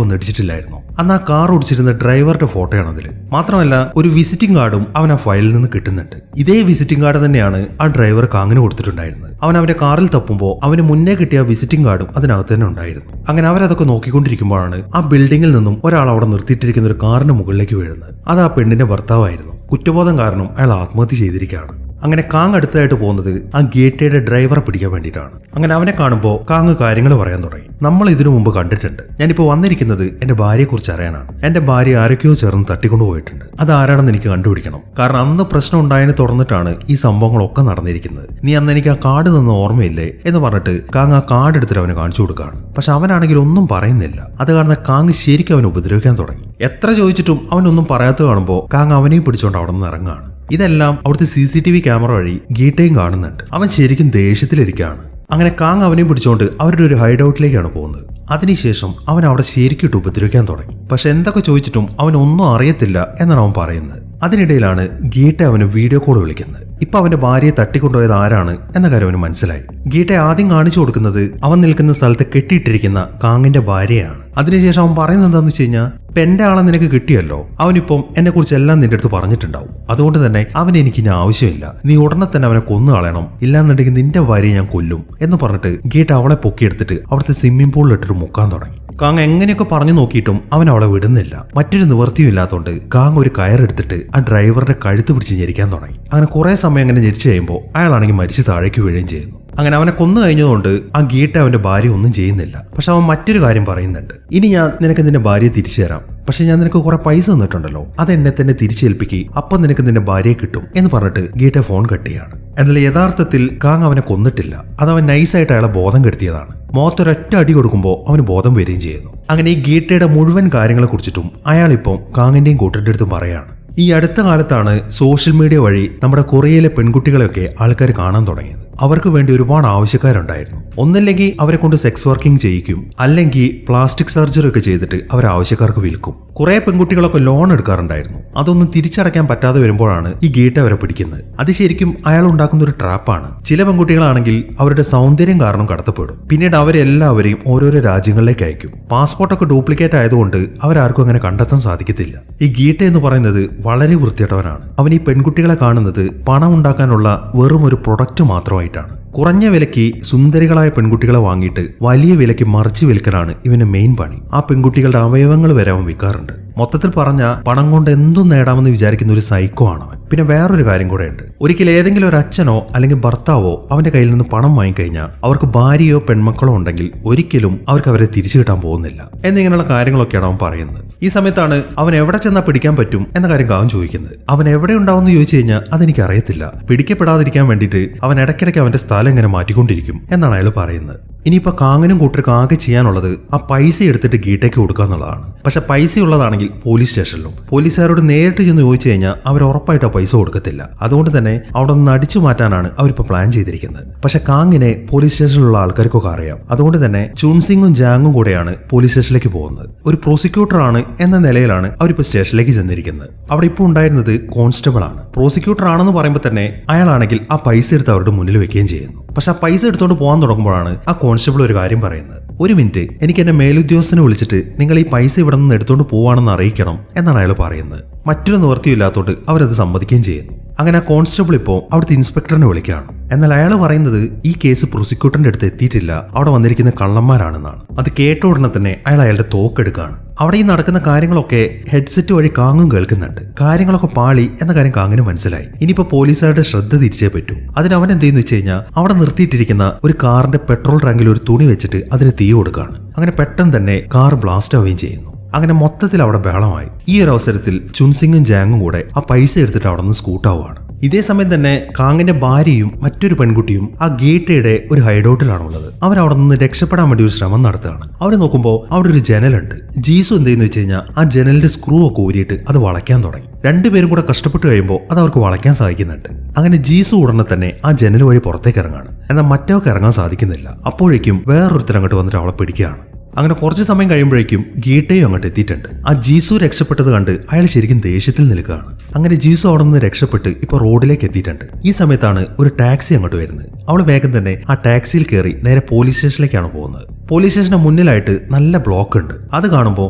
ഒന്നും അടിച്ചിട്ടില്ലായിരുന്നു. അന്ന് ആ കാർ ഓടിച്ചിരുന്ന ഡ്രൈവറുടെ ഫോട്ടോയാണ് അതിൽ. മാത്രമല്ല ഒരു വിസിറ്റിംഗ് കാർഡും അവൻ ആ ഫയലിൽ നിന്ന് കിട്ടുന്നുണ്ട്. ഇതേ വിസിറ്റിംഗ് കാർഡ് തന്നെയാണ് ആ ഡ്രൈവർ കാങ്ങിന് കൊടുത്തിട്ടുണ്ടായിരുന്നത്. അവൻ അവന്റെ കാറിൽ തപ്പുമ്പോൾ അവന് മുന്നേ കിട്ടിയ വിസിറ്റിംഗ് കാർഡും അതിനകത്ത് തന്നെ ഉണ്ടായിരുന്നു. അങ്ങനെ അവരതൊക്കെ നോക്കിക്കൊണ്ടിരിക്കുമ്പോഴാണ് ആ ബിൽഡിംഗിൽ നിന്നും ഒരാൾ അവിടെ നിർത്തിയിട്ടിരിക്കുന്ന ഒരു കാറിന്റെ മുകളിലേക്ക് വീഴുന്നത്. അത് ആ പെണ്ണിന്റെ ഭർത്താവായിരുന്നു. കുറ്റബോധം കാരണം അയാൾ ആത്മഹത്യ ചെയ്തിരിക്കുകയാണ്. അങ്ങനെ കാങ് അടുത്തതായിട്ട് പോകുന്നത് ആ ഗീട്ടയുടെ ഡ്രൈവറെ പിടിക്കാൻ വേണ്ടിയിട്ടാണ്. അങ്ങനെ അവനെ കാണുമ്പോൾ കാങ് കാര്യങ്ങൾ പറയാൻ തുടങ്ങി. നമ്മൾ ഇതിനു മുമ്പ് കണ്ടിട്ടുണ്ട്, ഞാനിപ്പോൾ വന്നിരിക്കുന്നത് എന്റെ ഭാര്യയെക്കുറിച്ച് അറിയാനാണ്. എന്റെ ഭാര്യ ആരൊക്കെയോ ചേർന്ന് തട്ടിക്കൊണ്ടു പോയിട്ടുണ്ട്, അതാരാണെന്ന് എനിക്ക് കണ്ടുപിടിക്കണം. കാരണം അന്ന് പ്രശ്നം ഉണ്ടായതിനെ തുടർന്നിട്ടാണ് ഈ സംഭവങ്ങളൊക്കെ നടന്നിരിക്കുന്നത്. നീ അന്ന് എനിക്ക് ആ കാർഡ് നിന്ന് ഓർമ്മയില്ലേ എന്ന് പറഞ്ഞിട്ട് കാങ് ആ കാർഡ് എടുത്തിട്ട് അവന് കാണിച്ചു കൊടുക്കുകയാണ്. പക്ഷെ അവനാണെങ്കിൽ ഒന്നും പറയുന്നില്ല. അത് കാരണം കാങ് ശരിക്കും അവനെ ഉപദ്രവിക്കാൻ തുടങ്ങി. എത്ര ചോദിച്ചിട്ടും അവനൊന്നും പറയാത്ത കാണുമ്പോൾ കാങ് അവനെയും പിടിച്ചുകൊണ്ട് അവിടെ നിന്ന് ഇറങ്ങുകയാണ്. ഇതെല്ലാം അവിടുത്തെ CCTV ക്യാമറ വഴി ഗീട്ടയും കാണുന്നുണ്ട്. അവൻ ശരിക്കും ദേഷ്യത്തിലിരിക്കുകയാണ്. അങ്ങനെ കാങ് അവനെയും പിടിച്ചുകൊണ്ട് അവരുടെ ഒരു ഹൈഡ് ഔട്ടിലേക്കാണ് പോകുന്നത്. അതിനുശേഷം അവൻ അവിടെ ശരിക്കിട്ട് ഉപദ്രവിക്കാൻ തുടങ്ങി. പക്ഷെ എന്തൊക്കെ ചോദിച്ചിട്ടും അവൻ ഒന്നും അറിയത്തില്ല എന്നാണ് അവൻ പറയുന്നത്. അതിനിടയിലാണ് ഗീട്ട അവന് വീഡിയോ കോൾ വിളിക്കുന്നത്. ഇപ്പൊ അവന്റെ ഭാര്യയെ തട്ടിക്കൊണ്ടുപോയത് ആരാണ് എന്ന കാര്യം അവന് മനസ്സിലായി. ഗീട്ടയെ ആദ്യം കാണിച്ചു കൊടുക്കുന്നത് അവൻ നിൽക്കുന്ന സ്ഥലത്ത് കെട്ടിയിട്ടിരിക്കുന്ന കാങ്ങിന്റെ ഭാര്യയാണ്. അതിനുശേഷം അവൻ പറയുന്നത് എന്താന്ന് വെച്ച് കഴിഞ്ഞാൽ, എന്റെ ആളെ നിനക്ക് കിട്ടിയല്ലോ, അവനിപ്പം എന്നെ കുറിച്ച് എല്ലാം നിന്റെ അടുത്ത് പറഞ്ഞിട്ടുണ്ടാവും. അതുകൊണ്ട് തന്നെ അവൻ എനിക്ക് ഇനി ആവശ്യമില്ല, നീ ഉടനെ തന്നെ അവനെ കൊന്നു കളയണം, ഇല്ലാന്നുണ്ടെങ്കിൽ നിന്റെ ഭാര്യയെ ഞാൻ കൊല്ലും എന്ന് പറഞ്ഞിട്ട് ഗീട്ട അവളെ പൊക്കിയെടുത്തിട്ട് അവിടുത്തെ സ്വിമ്മിംഗ് പൂളിലിട്ടിട്ട് മുക്കാൻ തുടങ്ങി. കാങ് എങ്ങനെയൊക്കെ പറഞ്ഞു നോക്കിയിട്ടും അവൻ അവളെ വിടുന്നില്ല. മറ്റൊരു നിവൃത്തിയും ഇല്ലാത്തതുകൊണ്ട് കാങ് ഒരു കയറെടുത്തിട്ട് ആ ഡ്രൈവറുടെ കഴുത്ത് പിടിച്ച് ഞെരിക്കാൻ തുടങ്ങി. അങ്ങനെ കുറെ സമയം അങ്ങനെ ഞെരിച്ചു കഴിയുമ്പോൾ അയാളാണെങ്കിൽ മരിച്ച് താഴേക്ക് വീഴുകയും ചെയ്യുന്നു. അങ്ങനെ അവനെ കൊന്നു കഴിഞ്ഞതുകൊണ്ട് ആ ഗീട്ട അവന്റെ ഭാര്യ ഒന്നും ചെയ്യുന്നില്ല. പക്ഷെ അവൻ മറ്റൊരു കാര്യം പറയുന്നുണ്ട്, ഇനി ഞാൻ നിനക്ക് നിന്റെ ഭാര്യയെ തിരിച്ചു തരാം, പക്ഷെ ഞാൻ നിനക്ക് കുറെ പൈസ തന്നിട്ടുണ്ടല്ലോ, അതെന്നെ തന്നെ തിരിച്ചേൽപ്പിക്ക്, അപ്പം നിനക്ക് നിന്റെ ഭാര്യയെ കിട്ടും എന്ന് പറഞ്ഞിട്ട് ഗീട്ട ഫോൺ കട്ട് ചെയ്യാണ്. എന്നാൽ യഥാർത്ഥത്തിൽ കാങ് അവനെ കൊന്നിട്ടില്ല. അതവൻ നൈസായിട്ട് അയാളെ ബോധം കെടുത്തിയതാണ്. മുഖത്തൊരൊറ്റ അടി കൊടുക്കുമ്പോൾ അവന് ബോധം വരികയും ചെയ്യുന്നു. അങ്ങനെ ഈ ഗീട്ടയുടെ മുഴുവൻ കാര്യങ്ങളെ കുറിച്ചിട്ടും അയാളിപ്പം കാങ്ങിന്റെയും കൂട്ടരുടെ അടുത്തും പറയാണ്. ഈ അടുത്ത കാലത്താണ് സോഷ്യൽ മീഡിയ വഴി നമ്മുടെ കൊറിയയിലെ പെൺകുട്ടികളെയൊക്കെ ആൾക്കാർ കാണാൻ തുടങ്ങിയത്. അവർക്ക് വേണ്ടി ഒരുപാട് ആവശ്യക്കാരുണ്ടായിരുന്നു. ഒന്നില്ലെങ്കിൽ അവരെ കൊണ്ട് സെക്സ് വർക്കിംഗ് ചെയ്യിക്കും, അല്ലെങ്കിൽ പ്ലാസ്റ്റിക് സർജറി ഒക്കെ ചെയ്തിട്ട് അവരെ ആവശ്യക്കാർക്ക് വിൽക്കും. കുറെ പെൺകുട്ടികളൊക്കെ ലോൺ എടുക്കാറുണ്ടായിരുന്നു. അതൊന്നും തിരിച്ചടയ്ക്കാൻ പറ്റാതെ വരുമ്പോഴാണ് ഈ ഗീട്ട അവരെ പിടിക്കുന്നത്. അത് ശരിക്കും അയാൾ ഉണ്ടാക്കുന്ന ഒരു ട്രാപ്പാണ്. ചില പെൺകുട്ടികളാണെങ്കിൽ അവരുടെ സൗന്ദര്യം കാരണം കടത്തപ്പെടും. പിന്നീട് അവരെല്ലാവരെയും ഓരോരോ രാജ്യങ്ങളിലേക്ക് അയക്കും. പാസ്പോർട്ടൊക്കെ ഡ്യൂപ്ലിക്കേറ്റ് ആയതുകൊണ്ട് അവരാർക്കും അങ്ങനെ കണ്ടെത്താൻ സാധിക്കത്തില്ല. ഈ ഗീട്ട എന്ന് പറയുന്നത് വളരെ വൃത്തികെട്ടവനാണ്. അവൻ ഈ പെൺകുട്ടികളെ കാണുന്നത് പണം ഉണ്ടാക്കാനുള്ള വെറും ഒരു പ്രൊഡക്റ്റ് മാത്രമായിട്ടാണ്. കുറഞ്ഞ വിലയ്ക്ക് സുന്ദരികളായ പെൺകുട്ടികളെ വാങ്ങിയിട്ട് വലിയ വിലയ്ക്ക് മറിച്ചു വിൽക്കലാണ് ഇവന്റെ മെയിൻ പണി. ആ പെൺകുട്ടികളുടെ അവയവങ്ങൾ വരെ അവൻ വിൽക്കാറുണ്ട്. മൊത്തത്തിൽ പറഞ്ഞ പണം കൊണ്ട് എന്തും നേടാമെന്ന് വിചാരിക്കുന്ന ഒരു സൈക്കോ ആണ് അവൻ. പിന്നെ വേറൊരു കാര്യം കൂടെ ഉണ്ട്. ഒരിക്കൽ ഏതെങ്കിലും ഒരു അച്ഛനോ അല്ലെങ്കിൽ ഭർത്താവോ അവന്റെ കയ്യിൽ നിന്ന് പണം വാങ്ങിക്കഴിഞ്ഞാൽ അവർക്ക് ഭാര്യയോ പെൺമക്കളോ ഉണ്ടെങ്കിൽ ഒരിക്കലും അവർക്ക് അവരെ തിരിച്ചു കിട്ടാൻ പോകുന്നില്ല എന്നിങ്ങനെയുള്ള കാര്യങ്ങളൊക്കെയാണ് അവൻ പറയുന്നത്. ഈ സമയത്താണ് അവൻ എവിടെ ചെന്നാൽ പിടിക്കാൻ പറ്റും എന്ന കാര്യം കാവൻ ചോദിക്കുന്നത്. അവൻ എവിടെ ഉണ്ടാവും എന്ന് ചോദിച്ചു കഴിഞ്ഞാൽ അതെനിക്ക് അറിയത്തില്ല. പിടിക്കപ്പെടാതിരിക്കാൻ വേണ്ടിയിട്ട് അവൻ ഇടയ്ക്കിടയ്ക്ക് അവന്റെ സ്ഥലം ഇങ്ങനെ മാറ്റിക്കൊണ്ടിരിക്കും എന്നാണ് അയാൾ പറയുന്നത്. ഇനിയിപ്പോ കാങ്ങിനും കൂട്ടർക്കും ആകെ ചെയ്യാനുള്ളത് ആ പൈസ എടുത്തിട്ട് ഗീട്ടയ്ക്ക് കൊടുക്കുക എന്നുള്ളതാണ്. പക്ഷെ പൈസ ഉള്ളതാണെങ്കിൽ പോലീസ് സ്റ്റേഷനിലും പോലീസുകാരോട് നേരിട്ട് ചെന്ന് ചോദിച്ചു കഴിഞ്ഞാൽ അവർ ഉറപ്പായിട്ട് ആ പൈസ കൊടുക്കത്തില്ല. അതുകൊണ്ട് തന്നെ അവിടെ നിന്ന് അടിച്ചു മാറ്റാനാണ് അവരിപ്പോൾ പ്ലാൻ ചെയ്തിരിക്കുന്നത്. പക്ഷെ കാങ്ങിനെ പോലീസ് സ്റ്റേഷനിലുള്ള ആൾക്കാർക്കൊക്കെ അറിയാം. അതുകൊണ്ട് തന്നെ ചൂൺസിങ്ങും ജാങ്ങും കൂടെയാണ് പോലീസ് സ്റ്റേഷനിലേക്ക് പോകുന്നത്. ഒരു പ്രോസിക്യൂട്ടർ ആണ് എന്ന നിലയിലാണ് അവരിപ്പോൾ സ്റ്റേഷനിലേക്ക് ചെന്നിരിക്കുന്നത്. അവിടെ ഇപ്പോൾ ഉണ്ടായിരുന്നത് കോൺസ്റ്റബിൾ ആണ്. പ്രോസിക്യൂട്ടർ ആണെന്ന് പറയുമ്പോൾ തന്നെ അയാളാണെങ്കിൽ ആ പൈസ എടുത്ത് അവരുടെ മുന്നിൽ വെക്കുകയും ചെയ്യുന്നു. പക്ഷെ ആ പൈസ എടുത്തുകൊണ്ട് പോകാൻ തുടങ്ങുമ്പോഴാണ് ആ കോൺസ്റ്റബിൾ ഒരു കാര്യം പറയുന്നത്. ഒരു മിനിറ്റ്, എനിക്ക് എന്റെ മേലുദ്യോഗസ്ഥനെ വിളിച്ചിട്ട് നിങ്ങൾ ഈ പൈസ ഇവിടെ നിന്ന് എടുത്തുകൊണ്ട് പോവാണെന്ന് അറിയിക്കണം എന്നാണ് അയാൾ പറയുന്നത്. മറ്റൊരു നിവൃത്തിയില്ലാത്തോട്ട് അവരത് സമ്മതിക്കുകയും ചെയ്യുന്നു. അങ്ങനെ ആ കോൺസ്റ്റബിൾ ഇപ്പോൾ അവിടുത്തെ ഇൻസ്പെക്ടറിനെ വിളിക്കുകയാണ്. എന്നാൽ അയാൾ പറയുന്നത് ഈ കേസ് പ്രോസിക്യൂട്ടറിന്റെ അടുത്ത് എത്തിയിട്ടില്ല, അവിടെ വന്നിരിക്കുന്ന കള്ളന്മാരാണെന്നാണ്. അത് കേട്ട ഉടനെ തന്നെ അയാൾ അയാളുടെ തോക്കെടുക്കുകയാണ്. അവിടെ ഈ നടക്കുന്ന കാര്യങ്ങളൊക്കെ ഹെഡ്സെറ്റ് വഴി കാങ്ങും കേൾക്കുന്നുണ്ട്. കാര്യങ്ങളൊക്കെ പാളി എന്ന കാര്യം കാങ്ങിന് മനസ്സിലായി. ഇനിയിപ്പോ പോലീസുകാരുടെ ശ്രദ്ധ തിരിച്ചേ പറ്റൂ. അതിന് അവൻ എന്ത് ചെയ്യുന്നു വെച്ച് കഴിഞ്ഞാൽ അവിടെ നിർത്തിയിട്ടിരിക്കുന്ന ഒരു കാറിന്റെ പെട്രോൾ ടാങ്കിൽ ഒരു തുണി വെച്ചിട്ട് അതിന് തീ കൊടുക്കുകയാണ്. അങ്ങനെ പെട്ടെന്ന് തന്നെ കാർ ബ്ലാസ്റ്റ് ആവുകയും ചെയ്യുന്നു. അങ്ങനെ മൊത്തത്തിൽ അവിടെ ബഹളമായി. ഈ ഒരു അവസരത്തിൽ ചുൻസിങ്ങും ജാങ്ങും കൂടെ ആ പൈസ എടുത്തിട്ട് അവിടെ നിന്ന് സ്കൂട്ടാവുകയാണ്. ഇതേ സമയം തന്നെ കാങ്ങിന്റെ ഭാര്യയും മറ്റൊരു പെൺകുട്ടിയും ആ ഗേറ്റയുടെ ഒരു ഹൈഡൌട്ടിലാണുള്ളത്. അവരവിടെ നിന്ന് രക്ഷപ്പെടാൻ വേണ്ടി ഒരു ശ്രമം നടത്തുകയാണ്. അവരെ നോക്കുമ്പോൾ അവിടെ ഒരു ജനലുണ്ട്. ജീസു എന്ത് ചെയ്യുന്ന വെച്ച് കഴിഞ്ഞാൽ ആ ജനലിന്റെ സ്ക്രൂ ഒക്കെ ഊരിയിട്ട് അത് വളയ്ക്കാൻ തുടങ്ങി. രണ്ടുപേരും കൂടെ കഷ്ടപ്പെട്ട് കഴിയുമ്പോൾ അത് അവർക്ക് വളയ്ക്കാൻ സാധിക്കുന്നുണ്ട്. അങ്ങനെ ജീസു ഉടനെ തന്നെ ആ ജനൽ വഴി പുറത്തേക്ക് ഇറങ്ങാണ്. എന്നാൽ മറ്റവർക്ക് ഇറങ്ങാൻ സാധിക്കുന്നില്ല. അപ്പോഴേക്കും വേറൊരുത്തർ അങ്ങോട്ട് വന്നിട്ട് അവളെ പിടിക്കുകയാണ്. അങ്ങനെ കുറച്ച് സമയം കഴിയുമ്പോഴേക്കും ഗീട്ടയും അങ്ങോട്ട് എത്തിയിട്ടുണ്ട്. ആ ജീസു രക്ഷപ്പെട്ടത് കണ്ട് അയാൾ ശരിക്കും ദേഷ്യത്തിൽ നിൽക്കുകയാണ്. അങ്ങനെ ജീസു അവിടെ നിന്ന് രക്ഷപ്പെട്ട് ഇപ്പൊ റോഡിലേക്ക് എത്തിയിട്ടുണ്ട്. ഈ സമയത്താണ് ഒരു ടാക്സി അങ്ങോട്ട് വരുന്നത്. അവൾ വേഗം തന്നെ ആ ടാക്സിയിൽ കയറി നേരെ പോലീസ് സ്റ്റേഷനിലേക്കാണ് പോകുന്നത്. പോലീസ് സ്റ്റേഷന്റെ മുന്നിലായിട്ട് നല്ല ബ്ലോക്ക് ഉണ്ട്. അത് കാണുമ്പോൾ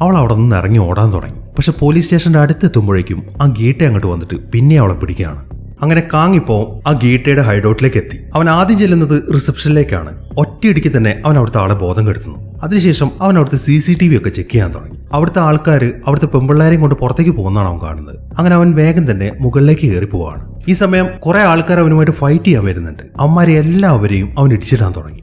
അവൾ അവിടെ നിന്ന് ഇറങ്ങി ഓടാൻ തുടങ്ങി. പക്ഷെ പോലീസ് സ്റ്റേഷന്റെ അടുത്തെത്തുമ്പോഴേക്കും ആ ഗീട്ട അങ്ങോട്ട് വന്നിട്ട് പിന്നെ അവളെ പിടിക്കുകയാണ്. അങ്ങനെ കാങ് ഇപ്പോ ആ ഗീട്ടയുടെ ഹൈഡൌട്ടിലേക്ക് എത്തി. അവൻ ആദ്യം ചെല്ലുന്നത് റിസപ്ഷനിലേക്കാണ്. ഒറ്റയടിക്ക് തന്നെ അവൻ അവിടുത്തെ ആളെ ബോധം കെടുത്തുന്നു. അതിനുശേഷം അവൻ അവിടുത്തെ CCTV ഒക്കെ ചെക്ക് ചെയ്യാൻ തുടങ്ങി. അവിടുത്തെ ആൾക്കാർ അവിടുത്തെ പെമ്പിള്ളാരെയും കൊണ്ട് പുറത്തേക്ക് പോകുന്നതാണ് അവൻ കാണുന്നത്. അങ്ങനെ അവൻ വേഗം തന്നെ മുകളിലേക്ക് കയറി പോവാണ്. ഈ സമയം കുറെ ആൾക്കാർ അവനുമായിട്ട് ഫൈറ്റ് ചെയ്യാൻ വരുന്നുണ്ട്. അവന്മാരെ എല്ലാവരെയും അവൻ ഇടിച്ചിടാൻ തുടങ്ങി.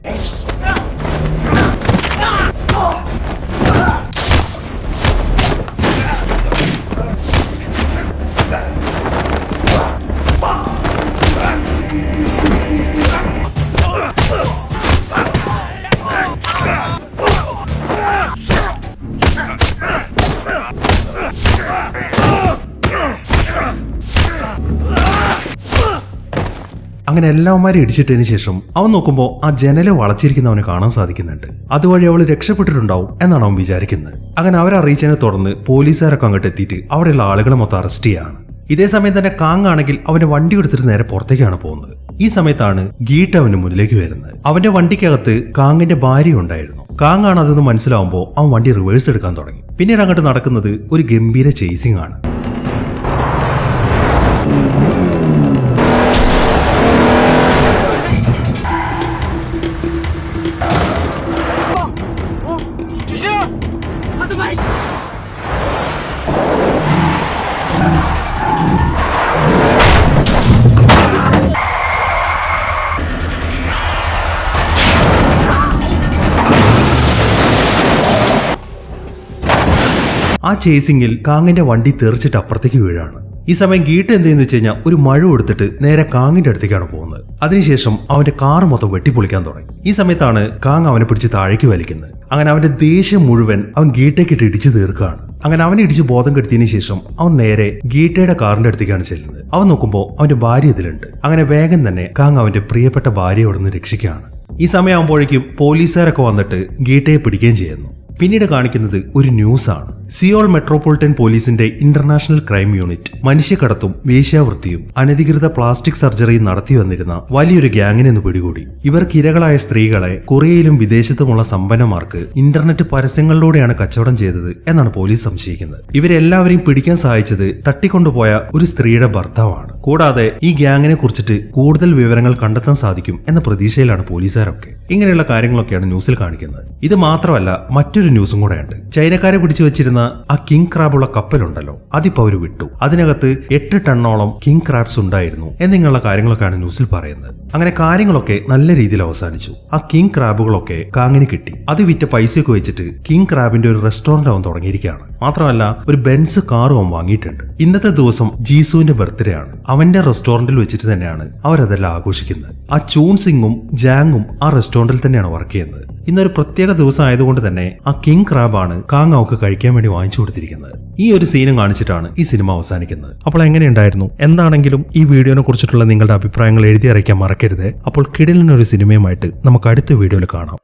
അങ്ങനെ എല്ലാവന്മാരും ഇടിച്ചിട്ടതിന് ശേഷം അവൻ നോക്കുമ്പോൾ ആ ജനല് വളച്ചിരിക്കുന്നവന് കാണാൻ സാധിക്കുന്നുണ്ട്. അതുവഴി അവൾ രക്ഷപ്പെട്ടിട്ടുണ്ടാവും എന്നാണ് അവൻ വിചാരിക്കുന്നത്. അങ്ങനെ അവരെ അറിയിച്ചതിനെ തുടർന്ന് പോലീസുകാരൊക്കെ അങ്ങോട്ട് എത്തിയിട്ട് അവിടെയുള്ള ആളുകളെ മൊത്തം അറസ്റ്റ് ചെയ്യാണ്. ഇതേ സമയം തന്നെ കാങ് ആണെങ്കിൽ അവന്റെ വണ്ടി എടുത്തിട്ട് നേരെ പുറത്തേക്കാണ് പോകുന്നത്. ഈ സമയത്താണ് ഗീട്ട് അവന് മുന്നിലേക്ക് വരുന്നത്. അവന്റെ വണ്ടിക്കകത്ത് കാങ്ങിന്റെ ഭാര്യ ഉണ്ടായിരുന്നു. കാങ് ആണ് അതെന്ന് മനസ്സിലാവുമ്പോൾ അവൻ വണ്ടി റിവേഴ്സ് എടുക്കാൻ തുടങ്ങി. പിന്നീട് അങ്ങോട്ട് നടക്കുന്നത് ഒരു ഗംഭീര ചേസിംഗ് ആണ്. ആ ചേസിംഗിൽ കാങ്ങിന്റെ വണ്ടി തെറിച്ചിട്ട് അപ്പുറത്തേക്ക് വീഴാണ്. ഈ സമയം ഗീട്ട് എന്ത് ചെയ്യുന്ന വെച്ച് കഴിഞ്ഞാൽ ഒരു മഴ കൊടുത്തിട്ട് നേരെ കാങ്ങിന്റെ അടുത്തേക്കാണ് പോകുന്നത്. അതിനുശേഷം അവന്റെ കാർ മൊത്തം വെട്ടിപ്പൊളിക്കാൻ തുടങ്ങി. ഈ സമയത്താണ് കാങ് അവനെ പിടിച്ച് താഴേക്ക് വലിക്കുന്നത്. അങ്ങനെ അവന്റെ ദേഷ്യം മുഴുവൻ അവൻ ഗീട്ടേക്കിട്ട് ഇടിച്ചു തീർക്കുകയാണ്. അങ്ങനെ അവനെ ഇടിച്ച് ബോധം കെടുത്തിയതിനു ശേഷം അവൻ നേരെ ഗീട്ടയുടെ കാറിന്റെ അടുത്തേക്കാണ് ചെല്ലുന്നത്. അവൻ നോക്കുമ്പോൾ അവന്റെ ഭാര്യ ഇതിലുണ്ട്. അങ്ങനെ വേഗം തന്നെ കാങ് അവന്റെ പ്രിയപ്പെട്ട ഭാര്യയോട് നിന്ന് രക്ഷിക്കുകയാണ്. ഈ സമയമാകുമ്പോഴേക്കും പോലീസുകാരൊക്കെ വന്നിട്ട് ഗീട്ടയെ പിടിക്കുകയും ചെയ്യുന്നു. പിന്നീട് കാണിക്കുന്നത് ഒരു ന്യൂസ് ആണ്. സിയോൾ മെട്രോപൊളിറ്റൻ പോലീസിന്റെ ഇന്റർനാഷണൽ ക്രൈം യൂണിറ്റ് മനുഷ്യക്കടത്തും വേശ്യാവൃത്തിയും അനധികൃത പ്ലാസ്റ്റിക് സർജറിയും നടത്തി വന്നിരുന്ന വലിയൊരു ഗ്യാങ്ങിനെ പിടികൂടി. ഇവർക്ക് ഇരകളായ സ്ത്രീകളെ കൊറിയയിലും വിദേശത്തുമുള്ള സമ്പന്നമാർക്ക് ഇന്റർനെറ്റ് പരസ്യങ്ങളിലൂടെയാണ് കച്ചവടം ചെയ്തത് എന്നാണ് പോലീസ് സംശയിക്കുന്നത്. ഇവരെല്ലാവരെയും പിടിക്കാൻ സഹായിച്ചത് തട്ടിക്കൊണ്ടുപോയ ഒരു സ്ത്രീയുടെ ഭർത്താവാണ്. കൂടാതെ ഈ ഗ്യാങ്ങിനെ കുറിച്ചിട്ട് കൂടുതൽ വിവരങ്ങൾ കണ്ടെത്താൻ സാധിക്കും എന്ന പ്രതീക്ഷയിലാണ് പോലീസുകാരൊക്കെ. ഇങ്ങനെയുള്ള കാര്യങ്ങളൊക്കെയാണ് ന്യൂസിൽ കാണിക്കുന്നത്. ഇത് മാത്രമല്ല, മറ്റൊരു ന്യൂസും കൂടെയുണ്ട്. ചൈനക്കാരെ പിടിച്ചു വെച്ചിരുന്ന ആ കിങ് ക്രാബുള്ള കപ്പലുണ്ടല്ലോ, അതിപ്പോ അവര് വിട്ടു. അതിനകത്ത് 8 ടണ്ണോളം കിങ് ക്രാബ്സ് ഉണ്ടായിരുന്നു എന്നിങ്ങനെയുള്ള കാര്യങ്ങളൊക്കെയാണ് ന്യൂസിൽ പറയുന്നത്. അങ്ങനെ കാര്യങ്ങളൊക്കെ നല്ല രീതിയിൽ അവസാനിച്ചു. ആ കിങ് ക്രാബുകളൊക്കെ കാങ്ങിന് കിട്ടി. അത് വിറ്റ പൈസയൊക്കെ വെച്ചിട്ട് കിങ് ക്രാബിന്റെ ഒരു റെസ്റ്റോറന്റ് അവൻ തുടങ്ങിയിരിക്കുകയാണ്. മാത്രമല്ല, ഒരു ബെൻസ് കാറും അവൻ വാങ്ങിയിട്ടുണ്ട്. ഇന്നത്തെ ദിവസം ജീസുവിന്റെ ബർത്ത്ഡേ ആണ്. അവന്റെ റെസ്റ്റോറന്റിൽ വെച്ചിട്ട് തന്നെയാണ് അവരതെല്ലാം ആഘോഷിക്കുന്നത്. ആ ചൂൺ സിംഗും ജാങ്ങും ആ റെസ്റ്റോറന്റിൽ തന്നെയാണ് വർക്ക് ചെയ്യുന്നത്. ഇന്നൊരു പ്രത്യേക ദിവസം ആയതുകൊണ്ട് തന്നെ ആ കിങ് ക്രാബാണ് കാങ് അവർക്ക് കഴിക്കാൻ വേണ്ടി വാങ്ങിച്ചു കൊടുത്തിരിക്കുന്നത്. ഈ ഒരു സീനും കാണിച്ചിട്ടാണ് ഈ സിനിമ അവസാനിക്കുന്നത്. അപ്പോൾ എങ്ങനെയുണ്ടായിരുന്നു? എന്താണെങ്കിലും ഈ വീഡിയോനെ കുറിച്ചിട്ടുള്ള നിങ്ങളുടെ അഭിപ്രായങ്ങൾ എഴുതി അറിയിക്കാൻ മറക്കരുത്. അപ്പോൾ കിടിലനൊരു സിനിമയുമായിട്ട് നമുക്ക് അടുത്ത വീഡിയോയിൽ കാണാം.